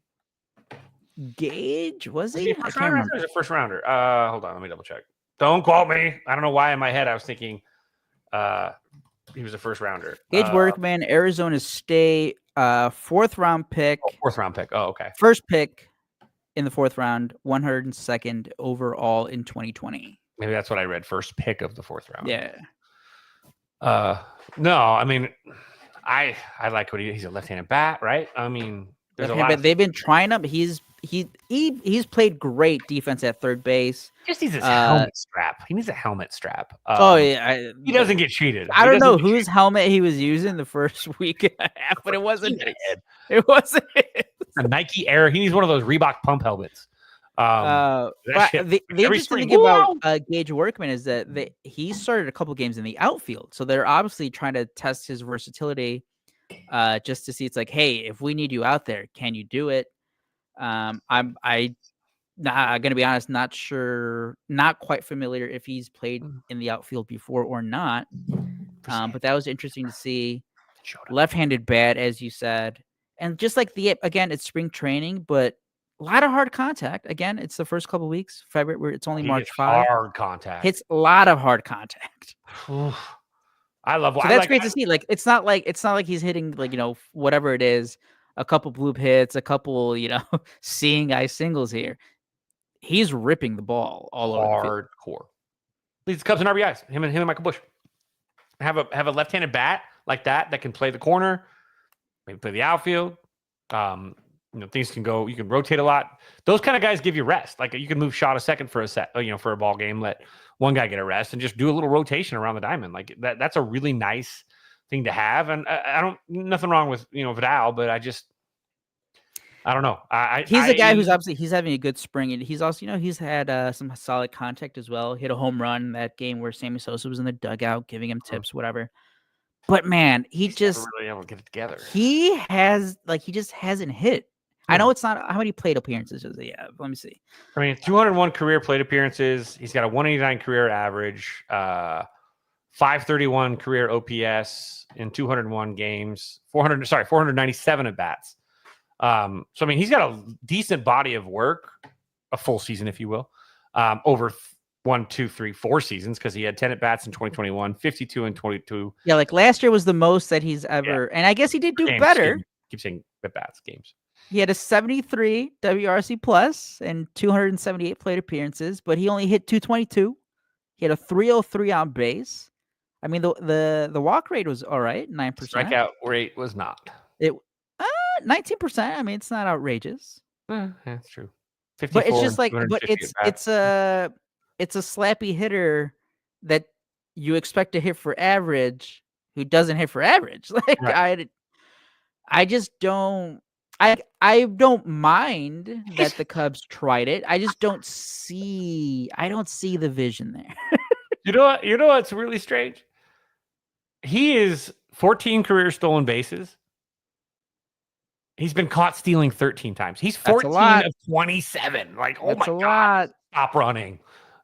Gage, was he? I can't remember. He was a first rounder. Hold on, let me double check. Don't quote me. I don't know why in my head I was thinking he was a first rounder. Gage Workman, Arizona State, 4th round pick. 4th round pick. Oh, okay. First pick in the 4th round, 102nd overall in 2020. Maybe that's what I read. First pick of the 4th round. Yeah. No, I mean, I like what he's a left-handed bat, right? I mean, there's a lot. But they've been trying him. He's played great defense at third base. Just needs his helmet strap. He needs a helmet strap. He doesn't get cheated. I don't know whose helmet he was using the first week and a half, but it wasn't his. It wasn't his. A Nike Air. He needs one of those Reebok pump helmets. The interesting thing about Gage Workman is that he started a couple games in the outfield, so they're obviously trying to test his versatility, just to see. It's like, hey, if we need you out there, can you do it? I'm gonna be honest, not sure, not quite familiar if he's played in the outfield before or not. But that was interesting to see. Left-handed bat, as you said, and just like again, it's spring training, but a lot of hard contact. Again, it's the first couple weeks, February, where it's only March 5. Hard contact. Hits a lot of hard contact. I love. So that's great to see. Like it's not like he's hitting whatever it is, a couple bloop hits, a couple seeing eye singles here. He's ripping the ball all over. Hardcore. Leads the Cubs in RBIs. Him and Michael Busch have a left-handed bat like that can play the corner, maybe play the outfield. Things can go. You can rotate a lot. Those kind of guys give you rest. Like you can move shot a second for a set. For a ball game, let one guy get a rest and just do a little rotation around the diamond. Like that's a really nice thing to have. And I don't nothing wrong with Vidal, but I don't know. He's a guy who's obviously he's having a good spring, and he's also he's had some solid contact as well. Hit a home run that game where Sammy Sosa was in the dugout giving him tips, whatever. But man, he's just never really able to get it together. He just hasn't hit. I know it's not how many plate appearances does he have? Let me see. I mean, 201 career plate appearances. He's got a 189 career average, 531 career OPS in 201 games, 497 at bats. So I mean, he's got a decent body of work, a full season, if you will, over 1, 2, 3, 4 seasons, because he had 10 at bats in 2021, 52 in 22. Yeah, like last year was the most that he's ever, and I guess he did do better. Keep saying at bats games. He had a 73 WRC plus and 278 plate appearances, but he only hit 222. He had a 303 on base, I mean, the walk rate was all right, 9%. Strikeout rate was not. It 19%. I mean, it's not outrageous. That's true. 54 But it's just like, but 250 at it's a slappy hitter that you expect to hit for average, who doesn't hit for average. Like Right. I just don't. I don't mind that the Cubs tried it. I just don't see. I don't see the vision there. You know what? You know what's really strange? He is 14 career stolen bases. He's been caught stealing 13 times. He's That's a 14 lot. of 27. Like, oh That's my a God. lot. Stop running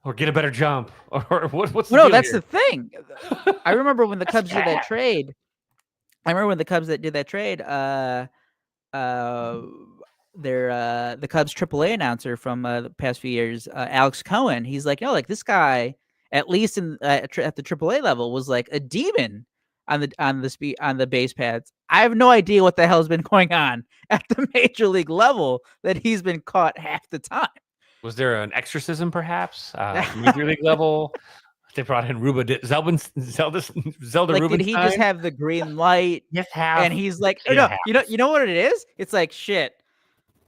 or get a better jump. Or what's the No, deal that's here? the thing. I remember when the That's Cubs did that bad. trade. I remember when the Cubs that did that trade. The Cubs AAA announcer from the past few years, Alex Cohen. He's like, like this guy, at least at the AAA level, was like a demon on the base pads. I have no idea what the hell's been going on at the major league level that he's been caught half the time. Was there an exorcism, perhaps? Major league level. They brought in Zelda Like, Rubinstein. did he just have the green light? Yes, half. And he's like, Yeah, no, half. you know what it is? It's like shit.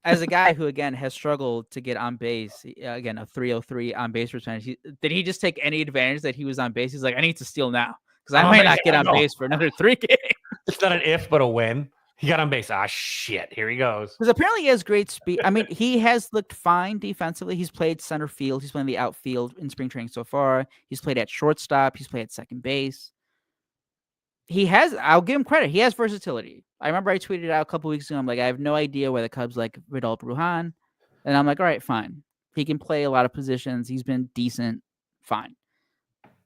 As a guy who again has struggled to get on base, again a 303 on base percentage, did he just take any advantage that he was on base? He's like, I need to steal now because I might not get on base for another 3 games. It's not an if, but a when. He got on base. Ah, shit. Here he goes. Because apparently he has great speed. I mean, he has looked fine defensively. He's played center field. He's playing the outfield in spring training so far. He's played at shortstop. He's played at second base. I'll give him credit. He has versatility. I remember I tweeted out a couple weeks ago. I'm like, I have no idea why the Cubs like Vidal Brujan. And I'm like, all right, fine. He can play a lot of positions. He's been decent. Fine.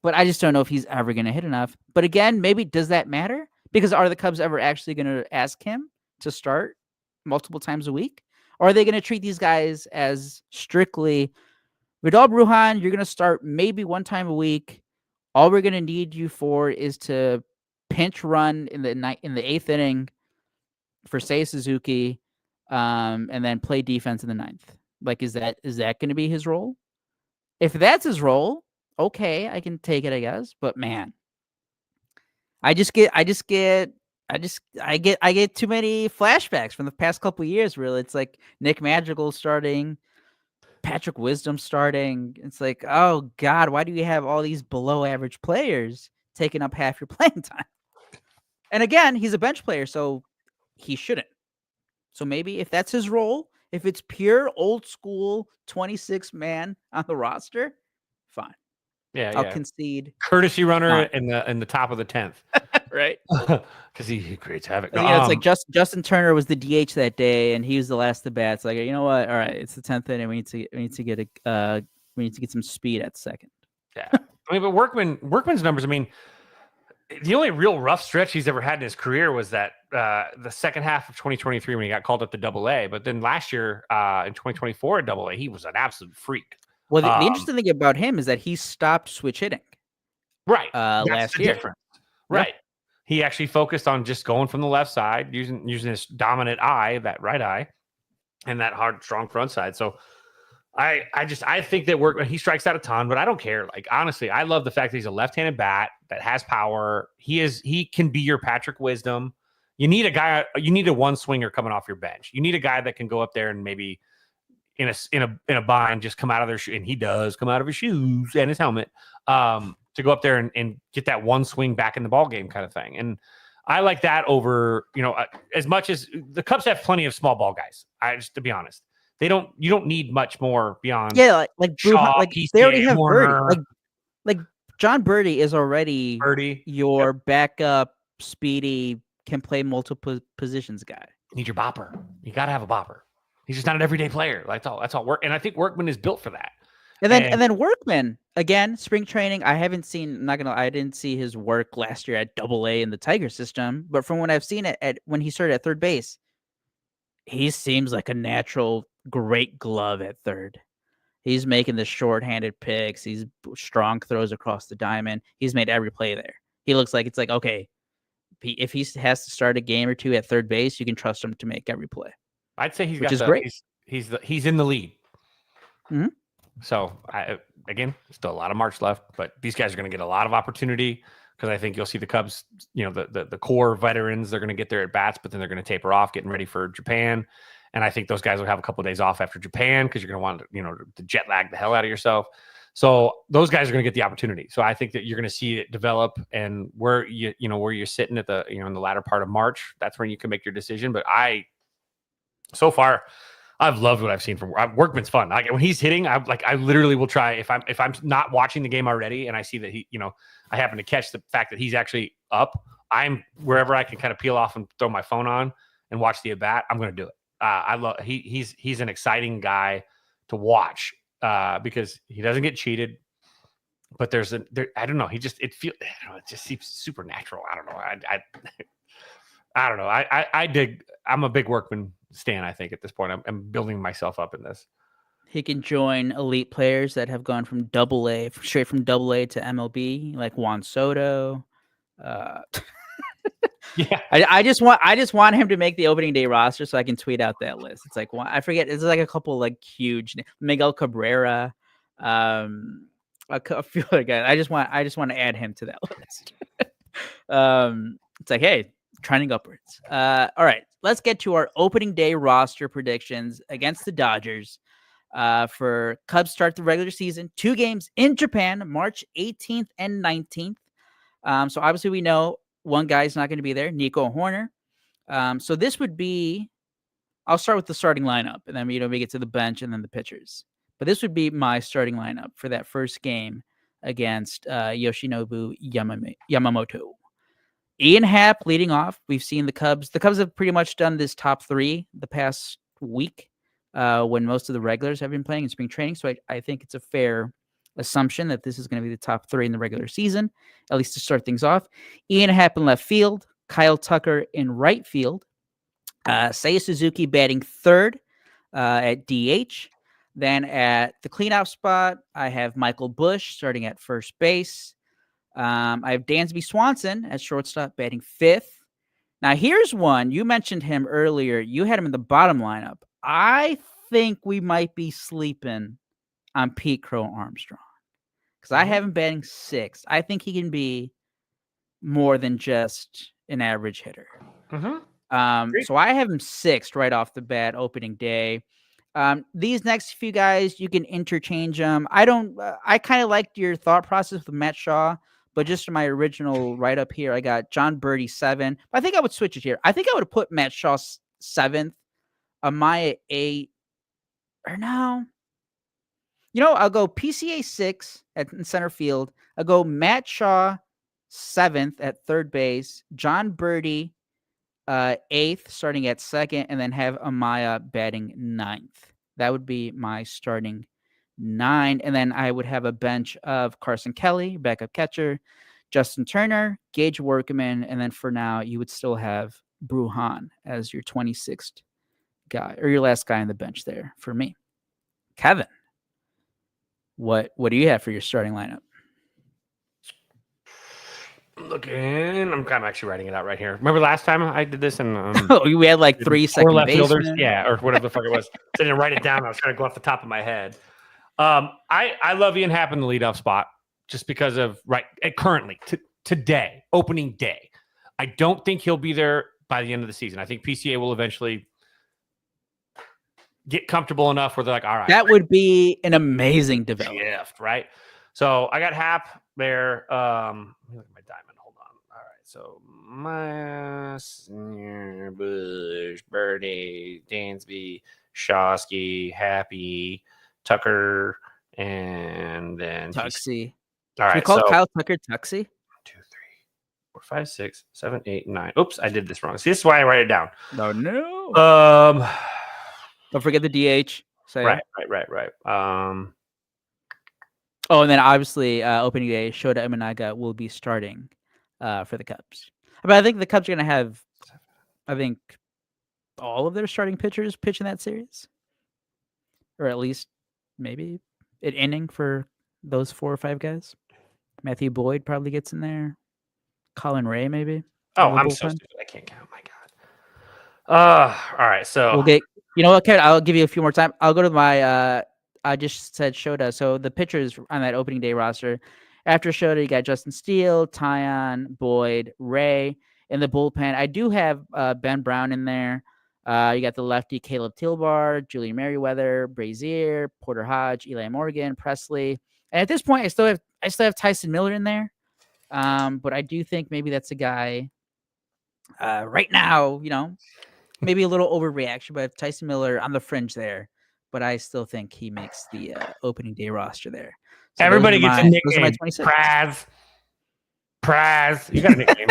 But I just don't know if he's ever going to hit enough. But again, maybe does that matter? Because are the Cubs ever actually going to ask him to start multiple times a week? Or are they going to treat these guys as strictly Vidal Brujan, you're going to start maybe one time a week. All we're going to need you for is to pinch run in the eighth inning for Seiya Suzuki, and then play defense in the ninth. Like, is that going to be his role? If that's his role, okay, I can take it, I guess. But man, I get too many flashbacks from the past couple of years. Really, it's like Nick Madrigal starting, Patrick Wisdom starting. It's like, oh God, why do you have all these below average players taking up half your playing time? And again, he's a bench player, so he shouldn't. So maybe if that's his role, if it's pure old school 26 man on the roster, fine. Yeah, I'll concede. Courtesy runner in the top of the 10th. Right. Because he creates havoc. No, it's like Justin Turner was the DH that day, and he was the last to bat. It's like, you know what? All right, it's the 10th inning. We need to get some speed at second. Yeah, I mean, but Workman's numbers. I mean, the only real rough stretch he's ever had in his career was that the second half of 2023 when he got called up to Double-A. But then last year in 2024 at Double-A, he was an absolute freak. Well, the interesting thing about him is that he stopped switch hitting. Right. Last year. Difference. Right. Yep. He actually focused on just going from the left side, using his dominant eye, that right eye, and that hard, strong front side. So I think that he strikes out a ton, but I don't care. Like, honestly, I love the fact that he's a left-handed bat that has power. He can be your Patrick Wisdom. You need a one swinger coming off your bench. You need a guy that can go up there and maybe in a bind just come out of their shoe, and he does come out of his shoes and his helmet to go up there and get that one swing back in the ball game kind of thing. And I like that over, as much as the Cubs have plenty of small ball guys. To be honest, you don't need much more beyond. Yeah, like Shaw, like PCA, they already have Warner. Birdie. Like John Birdie is already your backup, speedy, can play multiple positions guy. You need your bopper. You got to have a bopper. He's just not an everyday player. That's all work. And I think Workman is built for that. And then Workman, again, spring training. I didn't see his work last year at Double-A in the Tiger system, but from what I've seen when he started at third base, he seems like a natural great glove at third. He's making the short-handed picks. He's strong throws across the diamond. He's made every play there. He looks like it's like, okay, if he has to start a game or two at third base, you can trust him to make every play. I'd say great. He's in the lead. Mm-hmm. So again, still a lot of March left, but these guys are going to get a lot of opportunity. because I think you'll see the Cubs, the core veterans, they're going to get their at bats, but then they're going to taper off, getting ready for Japan. And I think those guys will have a couple of days off after Japan because you're going to want to jet lag the hell out of yourself. So those guys are going to get the opportunity. So I think that you're going to see it develop, and where you're sitting at the in the latter part of March, that's when you can make your decision. But so far, I've loved what I've seen from Workman's fun. Like when he's hitting, I literally will try if I'm not watching the game already and I see that I happen to catch the fact that he's actually up. I'm wherever I can kind of peel off and throw my phone on and watch the at bat. I'm going to do it. I love he's an exciting guy to watch because he doesn't get cheated. But I don't know. It just seems supernatural. I don't know. I don't know. I dig. I'm a big Workman stan. I think at this point, I'm building myself up in this. He can join elite players that have gone from straight from AA to MLB, like Juan Soto. Yeah, I just want him to make the opening day roster so I can tweet out that list. It's like I forget. It's like a couple like huge Miguel Cabrera, a few other guys. I just want to add him to that list. It's like, hey, trending upwards. All right, let's get to our opening day roster predictions against the Dodgers. For Cubs start the regular season, 2 games in Japan, March 18th and 19th. So obviously we know one guy's not going to be there, Nico Horner. So this would be, I'll start with the starting lineup, and then we get to the bench and then the pitchers. But this would be my starting lineup for that first game against Yoshinobu Yamamoto. Ian Happ leading off. We've seen the Cubs. The Cubs have pretty much done this top 3 the past week when most of the regulars have been playing in spring training. So I think it's a fair assumption that this is going to be the top 3 in the regular season, at least to start things off. Ian Happ in left field, Kyle Tucker in right field, Seiya Suzuki batting third at DH. Then at the cleanup spot, I have Michael Busch starting at first base. I have Dansby Swanson at shortstop batting 5th. Now here's one. You mentioned him earlier. You had him in the bottom lineup. I think we might be sleeping on Pete Crow Armstrong because I have him batting 6th. I think he can be more than just an average hitter. So I have him 6th right off the bat, opening day. These next few guys, you can interchange them. I kind of liked your thought process with Matt Shaw, but just for my original write-up here, I got John Birdie 7. But I think I would switch it here. I think I would have put Matt Shaw 7th, Amaya 8, or no. I'll go PCA 6 in center field. I'll go Matt Shaw 7th at third base, John Birdie 8th, starting at second, and then have Amaya batting 9th. That would be my starting 9. And then I would have a bench of Carson Kelly, backup catcher, Justin Turner, Gage Workman, and then for now, you would still have Bruhan as your 26th guy, or your last guy on the bench there for me. Kevin, what do you have for your starting lineup? I'm actually writing it out right here. Remember last time I did this and we had like 3 second left basemen. fielders, or whatever the fuck it was. So I didn't write it down. I was trying to go off the top of my head. I love Ian Happ in the leadoff spot just because of currently today, opening day. I don't think he'll be there by the end of the season. I think PCA will eventually get comfortable enough where they're like, all right, that would be an amazing development. Shift, right? So I got Happ there. Let me look at my diamond. Hold on. All right. So Bush, Birdie, Dansby, Shawsky, Happy, Tucker, and then Tuxie. All right. Should we call Kyle Tucker Tuxie? 1, 2, 3, 4, 5, 6, 7, 8, 9. Oops, I did this wrong. See, this is why I write it down. No. Don't forget the DH. Right. And then obviously opening day, Shota Imanaga will be starting for the Cubs. But I think the Cubs are going to have, all of their starting pitchers pitch in that series, or at least maybe an inning for those 4 or 5 guys. Matthew Boyd probably gets in there. Colin Ray maybe. Oh, I'm so stupid. I can't count. My God. All right. So we'll get. You know what, Kevin? I'll give you a few more time. I'll go to my. I just said Shota. So the pitchers on that opening day roster, After Shota, you got Justin Steele, Tyon, Boyd, Ray in the bullpen. I do have Ben Brown in there. You got the lefty Caleb Tilbar, Julian Merriweather, Brazier, Porter Hodge, Eli Morgan, Presley. And at this point, I still have Tyson Miller in there. But I do think maybe that's a guy right now, maybe a little overreaction, but Tyson Miller on the fringe there. But I still think he makes the opening day roster there. So Everybody gets a nickname. Those are my 26. Praz. You got a nickname.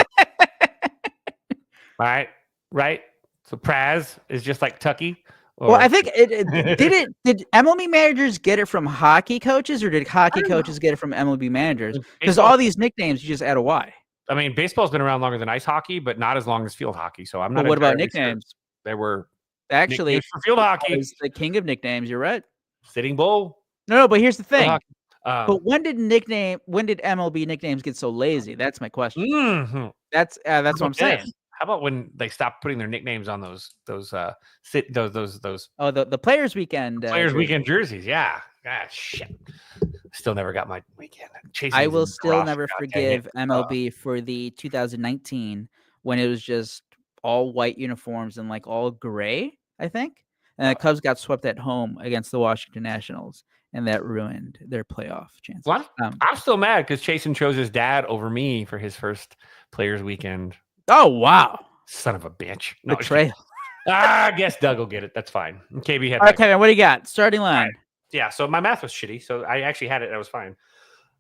All right. So Praz is just like Tucky. Well, I think did MLB managers get it from hockey coaches, or did hockey coaches get it from MLB managers? Because all these nicknames, you just add a Y. I mean, baseball's been around longer than ice hockey, but not as long as field hockey. So I'm not. But what about nicknames? Sure. There were actually for field hockey. Is the king of nicknames. You're right. Sitting Bull. No, but here's the thing. But when did MLB nicknames get so lazy? That's my question. Mm-hmm. That's what I'm saying. How about when they stopped putting their nicknames on those Oh, the Players Weekend Weekend jerseys? Yeah. Shit. Still never got my weekend. I will still never forgive MLB for the 2019 when it was just all white uniforms and like all gray, I think. And the Cubs got swept at home against the Washington Nationals, and that ruined their playoff chances. What? I'm still mad because Chasen chose his dad over me for his first Players Weekend. Oh, wow. Son of a bitch. No, betrayal. I guess Doug will get it. That's fine. KB had. All right, Kevin, what do you got? Starting line. Right. Yeah, so my math was shitty, so I actually had it. That was fine.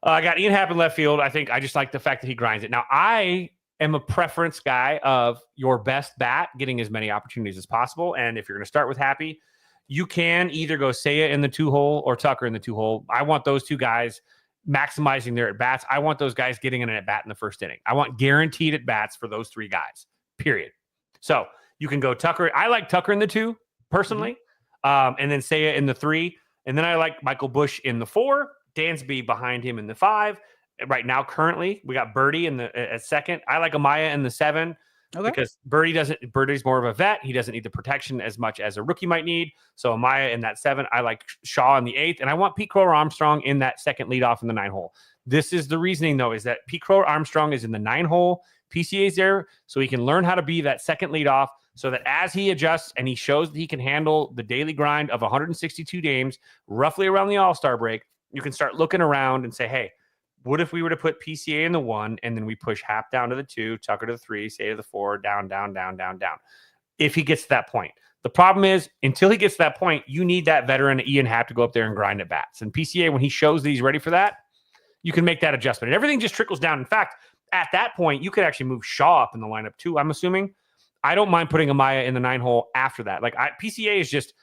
I got Ian Happ in left field. I think I just like the fact that he grinds it. Now, I am a preference guy of your best bat getting as many opportunities as possible. And if you're going to start with Happy, you can either go Seiya in the 2-hole or Tucker in the 2-hole. I want those two guys maximizing their at-bats. I want those guys getting an at-bat in the first inning. I want guaranteed at-bats for those three guys, period. So you can go Tucker. I like Tucker in the 2, personally, and then Seiya in the 3. And then I like Michael Busch in the 4, Dansby behind him in the 5. Right now, currently, we got Birdie in the at second. I like Amaya in the 7 because Birdie's more of a vet. He doesn't need the protection as much as a rookie might need. So Amaya in that 7. I like Shaw in the 8th, and I want Pete Crow-Armstrong in that second leadoff in the 9-hole. This is the reasoning, though, is that Pete Crow-Armstrong is in the 9-hole. PCA's there so he can learn how to be that second leadoff, so that as he adjusts and he shows that he can handle the daily grind of 162 games, roughly around the All-Star break, you can start looking around and say, hey, what if we were to put PCA in the 1 and then we push Happ down to the 2, Tucker to the 3, Seiya to the 4, down. If he gets to that point. The problem is, until he gets to that point, you need that veteran Ian Happ to go up there and grind at bats. And PCA, when he shows that he's ready for that, you can make that adjustment. And everything just trickles down. In fact, at that point, you could actually move Shaw up in the lineup too, I'm assuming. I don't mind putting Amaya in the 9-hole after that. PCA is just,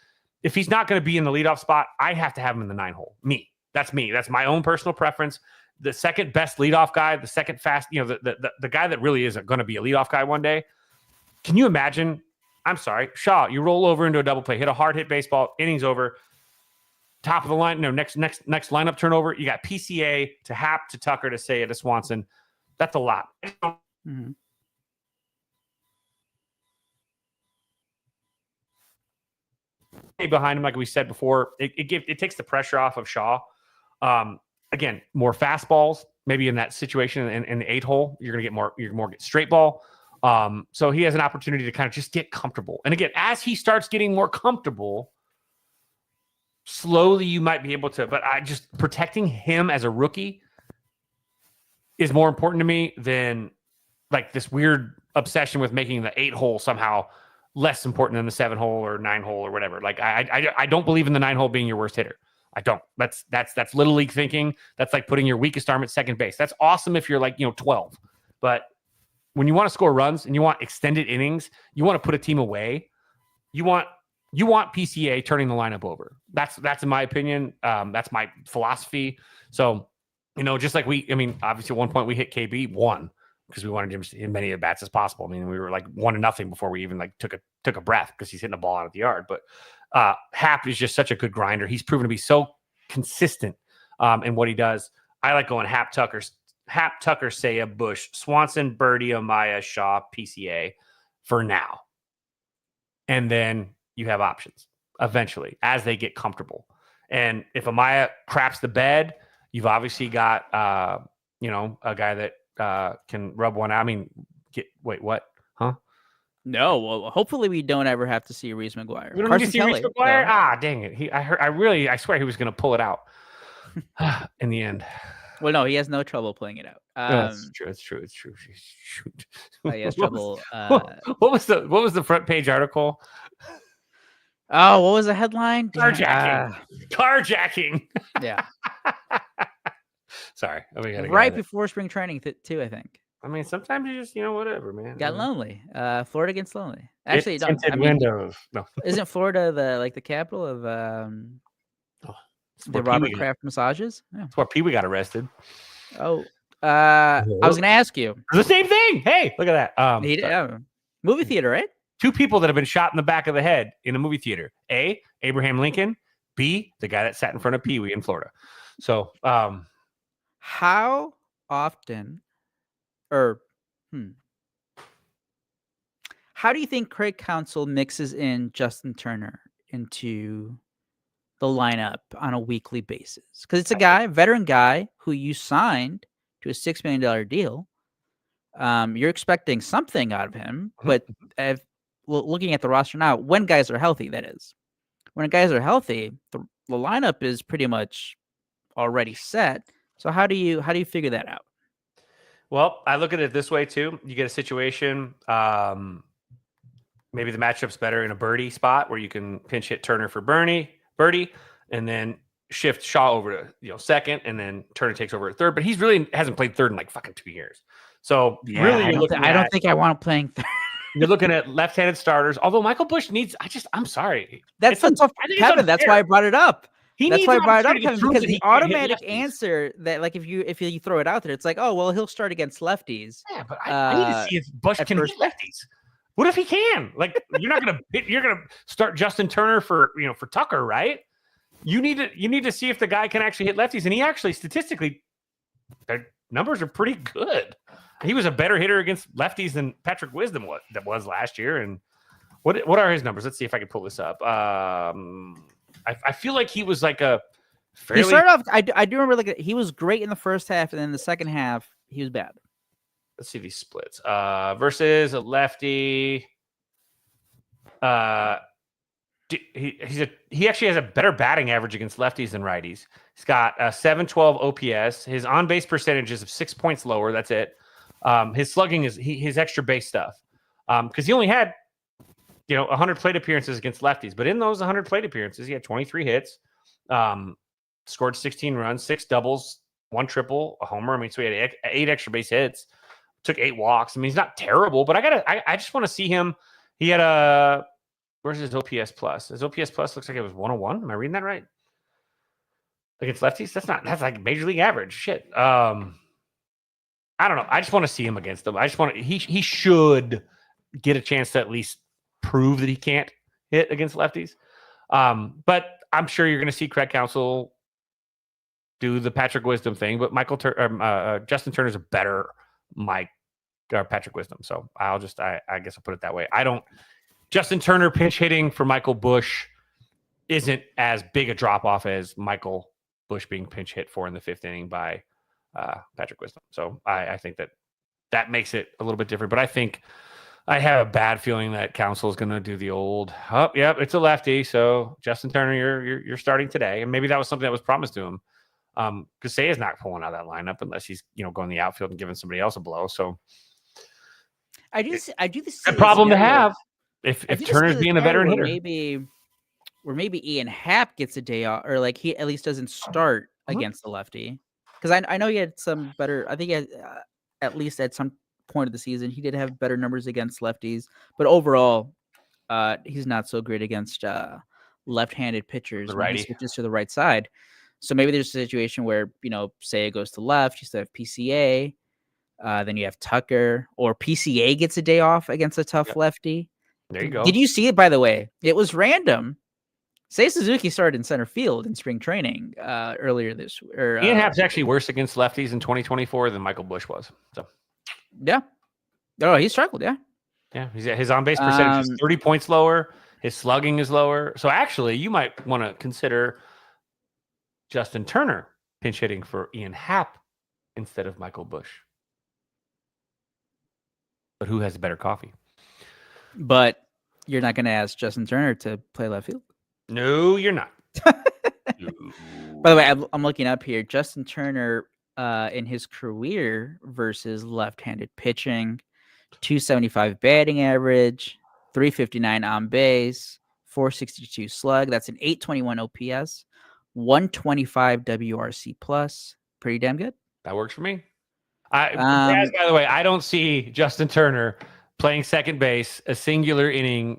if he's not going to be in the leadoff spot, I have to have him in the 9-hole. That's me. That's my own personal preference. The second best leadoff guy, the second fast, the guy that really is going to be a leadoff guy one day. Can you imagine? I'm sorry, Shaw, you roll over into a double play, hit a hard hit baseball, innings over, top of the line, next lineup turnover. You got PCA to Happ to Tucker to Seiya to Swanson. That's a lot. Mm-hmm. Behind him, like we said before, it takes the pressure off of Shaw. Again, more fastballs, maybe in that situation in the 8-hole, you're gonna get straight ball. So he has an opportunity to kind of just get comfortable. And again, as he starts getting more comfortable, slowly you might be able to. But protecting him as a rookie is more important to me than like this weird obsession with making the 8-hole somehow less important than the 7-hole or 9-hole or whatever. Like I don't believe in the 9-hole being your worst hitter. I don't. That's little league thinking. That's like putting your weakest arm at second base. That's awesome if you're like 12, but when you want to score runs and you want extended innings, you want to put a team away. You want PCA turning the lineup over. That's in my opinion. That's my philosophy. So just like obviously at one point we hit KB 1. Because we wanted him to hit as many at bats as possible. I mean, we were like 1-0 before we even took a breath because he's hitting the ball out of the yard. But Happ is just such a good grinder. He's proven to be so consistent in what he does. I like going Happ, Tucker, Seiya, Busch, Swanson, Birdie, Amaya, Shaw, PCA for now. And then you have options eventually as they get comfortable. And if Amaya craps the bed, you've obviously got a guy that can rub one out. I mean, wait, what? Huh? No, well, hopefully we don't ever have to see Reese McGuire. We don't Carson need to see Kelly, Reese McGuire. though. Ah, dang it! I swear he was going to pull it out in the end. Well, no, he has no trouble pulling it out. That's true. It's true. Shoot. He has What trouble. was the front page article? Oh, what was the headline? Carjacking. Carjacking. Yeah. Sorry. Right before spring training, too, I think. I mean, sometimes you just, whatever, man. Got lonely. Florida gets lonely. Actually, windows. No. Isn't Florida the capital of the Robert Kraft massages? Yeah. That's where Pee Wee got arrested. Oh, I was going to ask you. The same thing. Hey, look at that. Movie theater, right? 2 people that have been shot in the back of the head in a movie theater. A, Abraham Lincoln. B, the guy that sat in front of Pee Wee in Florida. So, how often, how do you think Craig Counsell mixes in Justin Turner into the lineup on a weekly basis? Because it's a veteran guy who you signed to a $6 million deal. You're expecting something out of him, but looking at the roster now, when guys are healthy, that is. When guys are healthy, the lineup is pretty much already set. So how do you figure that out? Well, I look at it this way too. You get a situation, maybe the matchup's better in a birdie spot where you can pinch hit Turner for birdie, and then shift Shaw over to second, and then Turner takes over at third. But he's really hasn't played third in like fucking 2 years. So really, I don't think I want him playing third. You're looking at left-handed starters. Although Michael Busch needs, I'm sorry. That's tough, Kevin. That's why I brought it up. That's why I brought it up, Kevin, because the automatic answer that, like, if you throw it out there, it's like, oh well, he'll start against lefties. Yeah, but I need to see if Busch can hit lefties. What if he can? Like, you're gonna start Justin Turner for Tucker, right? You need to see if the guy can actually hit lefties, and he actually statistically, their numbers are pretty good. He was a better hitter against lefties than Patrick Wisdom was last year. And what are his numbers? Let's see if I can pull this up. I feel like he was like a fairly... He started off. I do remember he was great in the first half, and then the second half he was bad. Let's see these splits. Versus a lefty. He actually has a better batting average against lefties than righties. He's got a 712 OPS. His on base percentage is 6 points lower. That's it. His slugging is his extra base stuff. Because he only had 100 plate appearances against lefties, but in those 100 plate appearances, he had 23 hits, scored 16 runs, 6 doubles, 1 triple, a homer. I mean, so he had 8 extra base hits, took 8 walks. I mean, he's not terrible, but I just want to see him. He had where's his OPS plus? His OPS plus looks like it was 101. Am I reading that right? Against lefties? That's like major league average. Shit. I don't know. I just want to see him against them. He should get a chance to at least prove that he can't hit against lefties. But I'm sure you're going to see Craig Counsell do the Patrick Wisdom thing, but Justin Turner's a better Patrick Wisdom. So I guess I'll put it that way. Justin Turner pinch hitting for Michael Busch isn't as big a drop off as Michael Busch being pinch hit for in the 5th inning by Patrick Wisdom. So I think that makes it a little bit different, but I think I have a bad feeling that Counsell is going to do the old, it's a lefty. So Justin Turner, you're starting today. And maybe that was something that was promised to him. Because Seiya's not pulling out that lineup unless he's, going the outfield and giving somebody else a blow. So I do this. A problem to have if Turner's being a veteran hitter. Maybe Ian Happ gets a day off, or like he at least doesn't start against the lefty. Because I know he had some better. I think he had, at least at some point of the season, he did have better numbers against lefties. But overall, he's not so great against left-handed pitchers when he switches to the right side. So maybe there's a situation where Seiya goes to left. You still have PCA. Then you have Tucker, or PCA gets a day off against a tough lefty. There you go. Did you see it, by the way? It was random. Seiya Suzuki started in center field in spring training earlier this year. Ian Happ's actually worse against lefties in 2024 than Michael Busch was. So yeah. Oh, he struggled, yeah. Yeah, his on-base percentage is 30 points lower. His slugging is lower. So actually, you might want to consider Justin Turner pinch hitting for Ian Happ instead of Michael Bush. But who has better coffee? But you're not going to ask Justin Turner to play left field. No, you're not. No. By the way, I'm looking up here. Justin Turner, in his career versus left-handed pitching, 275 batting average, 359 on base, 462 slug. That's an 821 OPS, 125 WRC plus. Pretty damn good. That works for me. By the way, I don't see Justin Turner playing second base a singular inning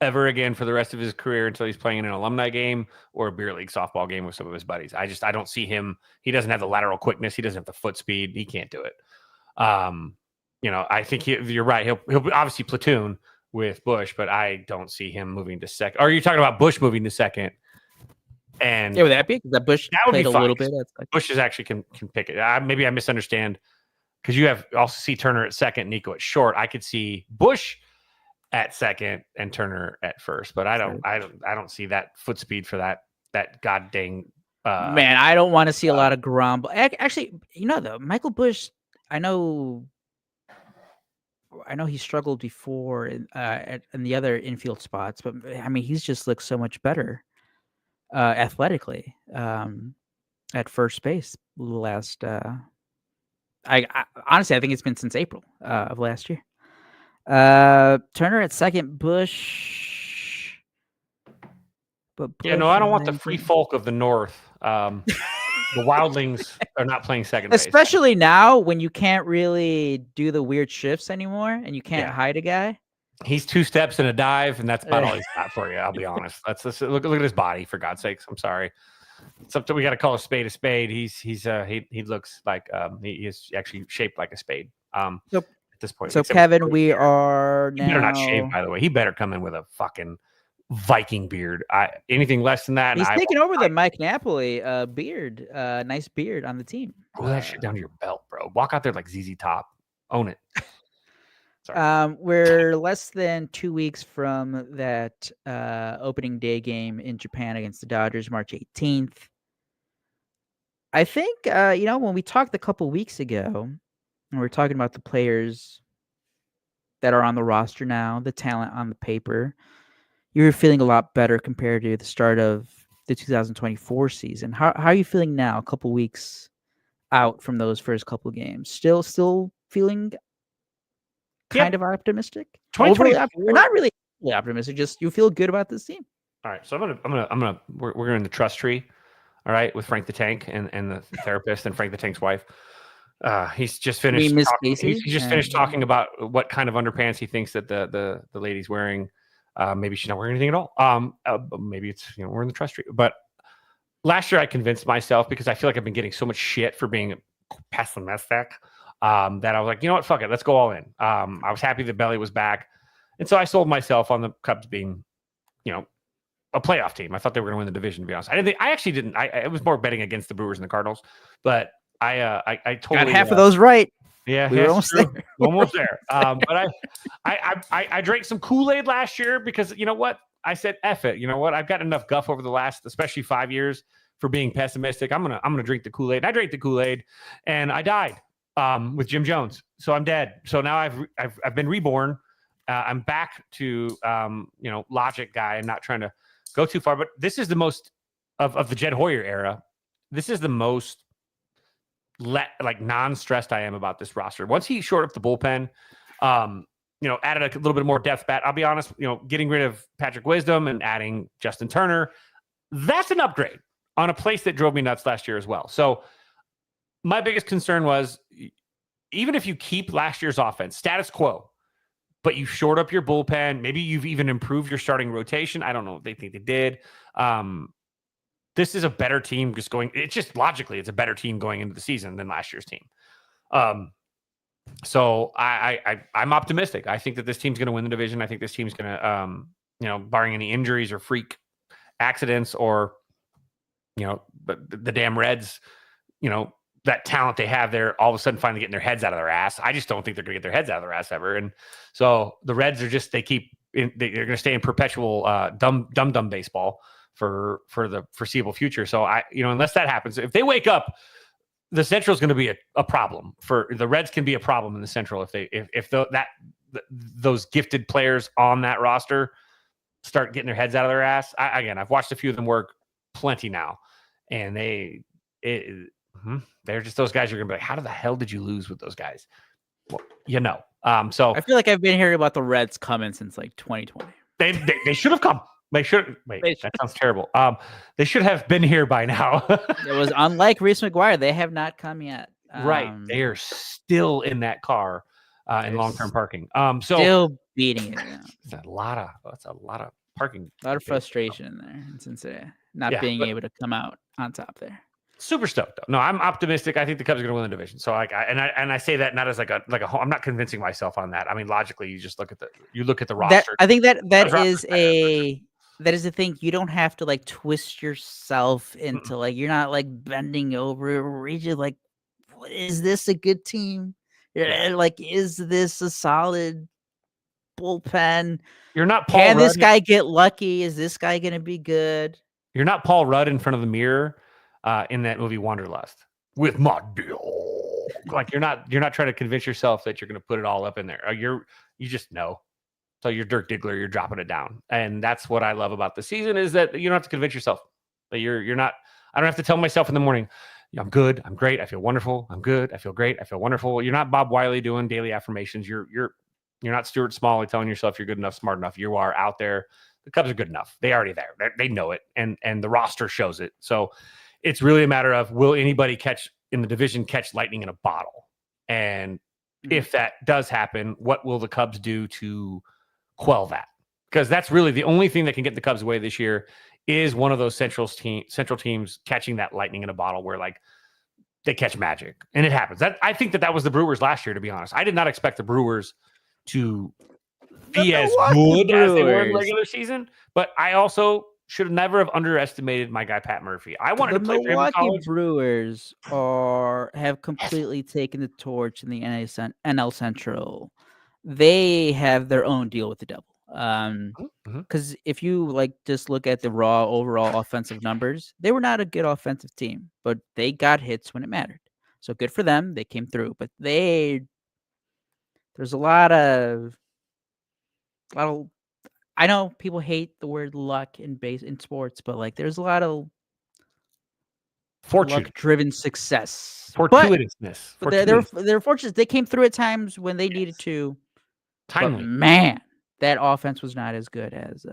ever again for the rest of his career until he's playing in an alumni game or a beer league softball game with some of his buddies. I don't see him. He doesn't have the lateral quickness. He doesn't have the foot speed. He can't do it. I think you're right. He'll obviously platoon with Bush, but I don't see him moving to second. Or are you talking about Bush moving to second? And yeah, would that be that Bush that would played be a fine, little bit? Bush is actually can pick it. Maybe I misunderstand because you have also see Turner at second, Nico at short. I could see Bush at second and Turner at first, but I don't see that foot speed for that god dang. Man, I don't want to see a lot of grumble. Actually, though, Michael Bush, I know he struggled before in the other infield spots, but I mean, he's just looked so much better athletically at first base last. I honestly, I think it's been since April of last year. Turner at second, Bush. But Bush I don't want the free folk of the North. The Wildlings are not playing second base. Especially now when you can't really do the weird shifts anymore and you can't hide a guy. He's 2 steps and a dive, and that's about all he's got for you. I'll be honest. Look at his body, for God's sakes. I'm sorry. Something we got to call a spade a spade. He looks like he is actually shaped like a spade. At this point. So Kevin, we are now. He better not shave, by the way. He better come in with a fucking Viking beard. Anything less than that. He's taking over the Mike Napoli beard. Nice beard on the team. Roll that shit down to your belt, bro. Walk out there like ZZ Top. Own it. Sorry. We're less than 2 weeks from that opening day game in Japan against the Dodgers, March 18th. I think, when we talked a couple weeks ago, and we were talking about the players that are on the roster now, the talent on the paper, you were feeling a lot better compared to the start of the 2024 season. How are you feeling now, a couple weeks out from those first couple games? Still feeling kind of optimistic? Not really optimistic, just you feel good about this team. All right, so we're in the trust tree, all right, with Frank the Tank and the therapist and Frank the Tank's wife. He's just finished. He's just finished talking about what kind of underpants he thinks that the lady's wearing. Maybe she's not wearing anything at all. Maybe it's we're in the trust tree. But last year I convinced myself, because I feel like I've been getting so much shit for being pessimistic, that I was like, you know what, fuck it, let's go all in. I was happy that Belly was back, and so I sold myself on the Cubs being, a playoff team. I thought they were going to win the division. To be honest, I actually didn't. I was more betting against the Brewers and the Cardinals, but I totally got half of those right. Yeah, we were almost there. Almost there. But I drank some Kool-Aid last year because you know what? I said, F it. You know what? I've got enough guff over the last, especially 5 years, for being pessimistic. I'm gonna drink the Kool-Aid. And I drank the Kool-Aid, and I died with Jim Jones. So I'm dead. So now I've been reborn. I'm back to logic guy and not trying to go too far. But this is the most of the Jed Hoyer era. This is the most non-stressed I am about this roster. Once he shored up the bullpen, added a little bit more depth bat. I'll be honest, getting rid of Patrick Wisdom and adding Justin Turner, that's an upgrade on a place that drove me nuts last year as well. So my biggest concern was, even if you keep last year's offense status quo, but you shored up your bullpen, maybe you've even improved your starting rotation. I don't know if they think they did. This is a better team it's just logically, it's a better team going into the season than last year's team. So I'm optimistic. I think that this team's going to win the division. I think this team's going to, barring any injuries or freak accidents or, the damn Reds, that talent they have there, all of a sudden finally getting their heads out of their ass. I just don't think they're going to get their heads out of their ass ever. And so the Reds are they're going to stay in perpetual dumb baseball for the foreseeable future. So unless that happens, if they wake up the Central is going to be a problem for the Reds. Can be a problem in the Central if those gifted players on that roster start getting their heads out of their ass. I've watched a few of them work plenty now, and they're just those guys. You're going to be like, how the hell did you lose with those guys? Well, so I feel like I've been hearing about the Reds coming since like 2020. They should have come. They should. Wait, that sounds terrible. They should have been here by now. It was unlike Reese McGuire. They have not come yet. Right. They are still in that car in long-term parking. So still beating it. That's a lot of parking. A lot of frustration in there in Cincinnati, not being able to come out on top there. Super stoked though. No, I'm optimistic. I think the Cubs are going to win the division. So I say that not as like a I'm not convincing myself on that. I mean, logically, you just look at the roster. I think that is the thing. You don't have to like twist yourself into like you're not like bending over. You're just like, is this a good team? Like, is this a solid bullpen? You're not Paul Can Rudd. This guy get lucky? Is this guy going to be good? You're not Paul Rudd in front of the mirror in that movie Wanderlust with my deal. Like you're not trying to convince yourself that you're going to put it all up in there. You just know. So you're Dirk Diggler, you're dropping it down. And that's what I love about the season is that you don't have to convince yourself that you're not. I don't have to tell myself in the morning, I'm good, I'm great, I feel wonderful, I'm good, I feel great, I feel wonderful. You're not Bob Wiley doing daily affirmations. You're not Stuart Smalley telling yourself you're good enough, smart enough. You are out there. The Cubs are good enough. They already there. They know it, and the roster shows it. So it's really a matter of will anybody in the division catch lightning in a bottle? And if that does happen, what will the Cubs do to quell that? Because that's really the only thing that can get the Cubs away this year is one of those central teams catching that lightning in a bottle where like they catch magic, and it happens. I think that was the Brewers last year. To be honest, I did not expect the Brewers to be as good as they were in regular season, but I also should never have underestimated my guy Pat Murphy. I wanted to play for him in college. Brewers have completely taken the torch in the NL Central. They have their own deal with the devil. Because if you like just look at the raw overall offensive numbers, they were not a good offensive team, but they got hits when it mattered. So good for them. They came through, but there's a lot of I know people hate the word luck in sports, but like there's a lot of luck-driven success, fortuitousness. But they're fortunate. They came through at times when they needed to. Timely. But man, that offense was not as good as.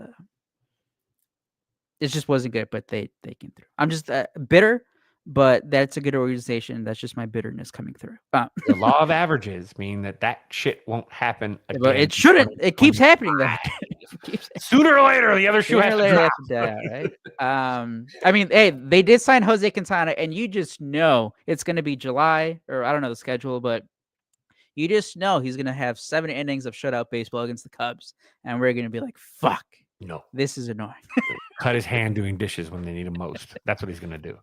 It just wasn't good, but they came through. I'm just bitter. But that's a good organization. That's just my bitterness coming through. The law of averages mean that shit won't happen again. But it shouldn't. It keeps happening. Sooner or later, the other shoe has to drop. Right? I mean, hey, they did sign Jose Quintana, and you just know it's going to be July, or I don't know the schedule, but you just know he's going to have 7 innings of shutout baseball against the Cubs, and we're going to be like, fuck. No, this is annoying. Cut his hand doing dishes when they need him most. That's what he's going to do.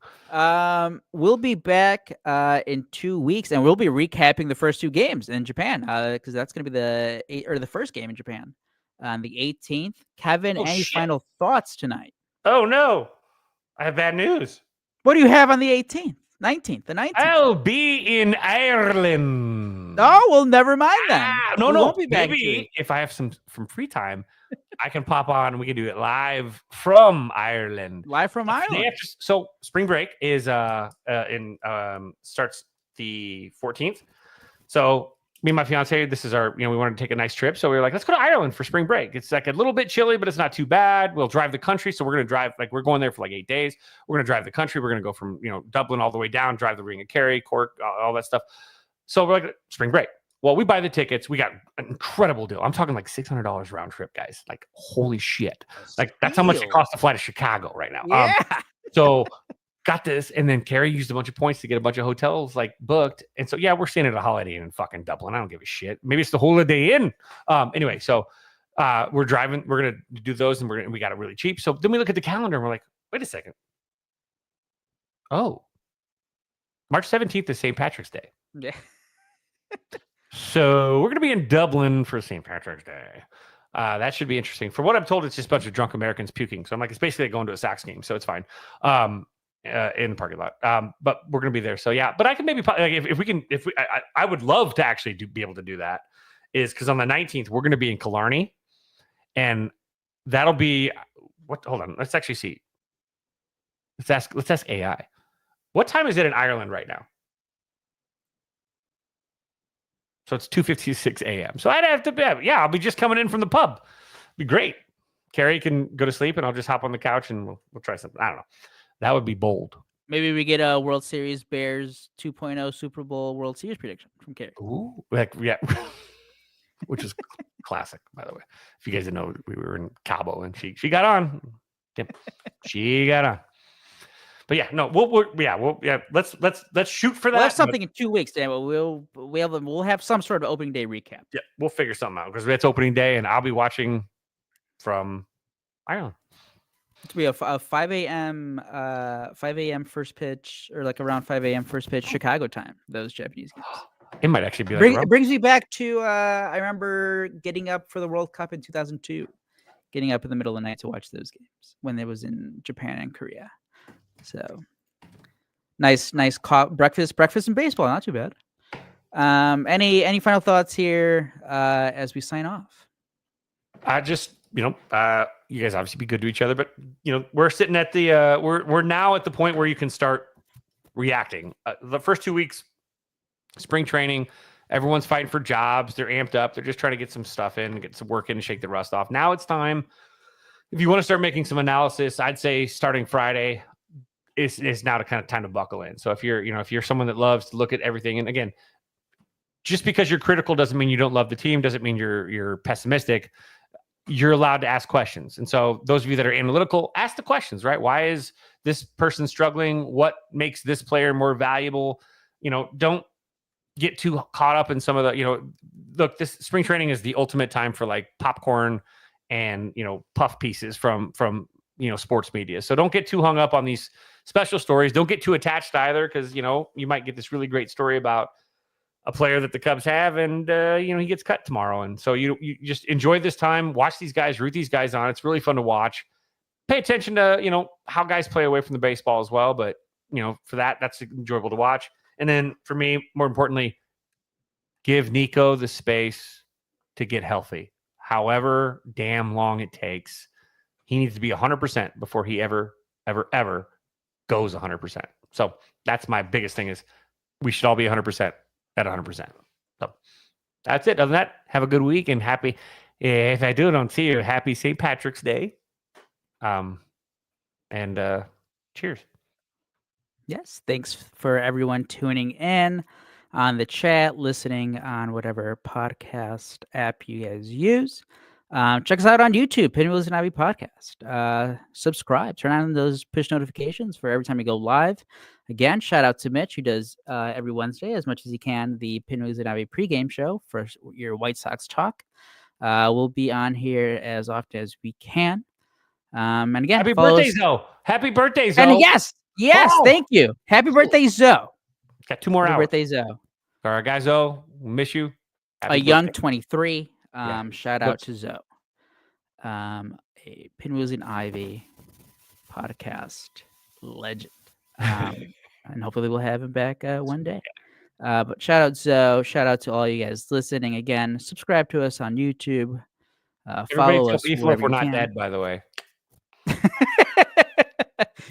We'll be back in 2 weeks, and we'll be recapping the first 2 games in Japan because that's going to be the first game in Japan on the 18th. Kevin, any final thoughts tonight? Oh, no. I have bad news. What do you have on the 18th? 19th, the 19th. I'll be in Ireland. Oh, well, never mind then. No. Won't be back maybe if I have some free time, I can pop on and we can do it live from Ireland. Live from Ireland. So spring break is starts the 14th. So me and my fiance, this is our, we wanted to take a nice trip. So we were like, let's go to Ireland for spring break. It's like a little bit chilly, but it's not too bad. We'll drive the country. So we're going to drive, we're going there for 8 days. We're going to drive the country. We're going to go from, Dublin all the way down, drive the Ring of Kerry, Cork, all that stuff. So we're like, spring break. Well, we buy the tickets. We got an incredible deal. I'm talking $600 round trip, guys. Holy shit. That's how much it costs to fly to Chicago right now. Yeah. So got this, and then Carrie used a bunch of points to get a bunch of hotels booked, and so we're staying at a Holiday Inn in fucking Dublin. I don't give a shit. Maybe it's the Holiday Inn. Anyway, so we're driving. We're gonna do those, and we got it really cheap. So then we look at the calendar, and we're like, wait a second. Oh, March 17th is St. Patrick's Day. Yeah. So we're gonna be in Dublin for St. Patrick's Day. That should be interesting. For what I'm told, it's just a bunch of drunk Americans puking. So I'm like, it's basically like going to a Sox game, so it's fine. in the parking lot. But we're gonna be there. So yeah, but I can maybe like, if we can, I would love to actually be able to do that. Is because on the 19th we're gonna be in Killarney, and that'll be what? Hold on, let's actually see. Let's ask AI. What time is it in Ireland right now? So it's 2:56 a.m. So I'd have to, I'll be just coming in from the pub. Be great. Carrie can go to sleep, and I'll just hop on the couch and we'll try something. I don't know. That would be bold. Maybe we get a World Series Bears 2.0 Super Bowl World Series prediction from Carrie. Ooh, which is classic, by the way. If you guys didn't know, we were in Cabo, and she got on. She got on. But yeah, no, let's shoot for that. We'll have something in 2 weeks, Dan. We'll have some sort of opening day recap. Yeah, we'll figure something out because it's opening day, and I'll be watching from Ireland. It's be a 5 a.m. first pitch, or like around 5 a.m. first pitch Chicago time. Those Japanese games. It might actually be like it brings me back to I remember getting up for the World Cup in 2002, getting up in the middle of the night to watch those games when it was in Japan and Korea. So nice breakfast and baseball, not too bad. Any final thoughts here as we sign off? I just you guys obviously be good to each other, but we're sitting at the we're now at the point where you can start reacting. The first 2 weeks, spring training, everyone's fighting for jobs. They're amped up. They're just trying to get some stuff in, get some work in, and shake the rust off. Now it's time. If you want to start making some analysis, I'd say starting Friday is now time to buckle in. So if you're someone that loves to look at everything, and again, just because you're critical doesn't mean you don't love the team, doesn't mean you're pessimistic. You're allowed to ask questions. And so those of you that are analytical, ask the questions, right? Why is this person struggling? What makes this player more valuable? Don't get too caught up in some of the, look, this spring training is the ultimate time for like popcorn and, puff pieces from sports media. So don't get too hung up on these special stories. Don't get too attached either, because, you might get this really great story about a player that the Cubs have, and he gets cut tomorrow. And so you just enjoy this time, watch these guys, root these guys on. It's really fun to watch. Pay attention to, how guys play away from the baseball as well. But, for that's enjoyable to watch. And then for me, more importantly, give Nico the space to get healthy. However damn long it takes. He needs to be 100% before he ever goes 100%. So that's my biggest thing, is we should all be 100% at 100%. So that's it. Other than that, have a good week, and happy, if I don't see you, happy St. Patrick's Day. And cheers. Yes. Thanks for everyone tuning in on the chat, listening on whatever podcast app you guys use. Check us out on YouTube, Pinwheels and Ivy Podcast. Subscribe, turn on those push notifications for every time we go live. Again, shout out to Mitch, who does every Wednesday, as much as he can, the Pinwheels and Ivy pregame show for your White Sox talk. We'll be on here as often as we can. And again, happy birthday, Zoe. Happy birthday, Zoe. And yes, oh, thank you. Happy birthday, Zoe. Got 2 more hours. Happy birthday, Zoe. All right, guys, Zoe, we miss you. Happy young 23. Shout out to Zoe. A Pinwheels and Ivy podcast legend. And hopefully we'll have him back one day. But shout out Zoe. Shout out to all you guys listening. Again, subscribe to us on YouTube. Follow us. If we're not dead, by the way.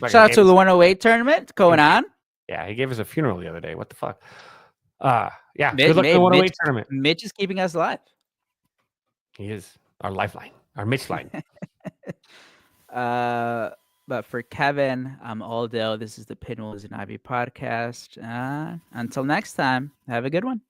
Shout out to the 108 tournament going on. Yeah, he gave us a funeral the other day. What the fuck? Good luck to the 108 tournament. Mitch is keeping us alive. He is our lifeline, our Mitch line. But for Kevin, I'm Aldo. This is the Pinwheels and Ivy podcast. Until next time, have a good one.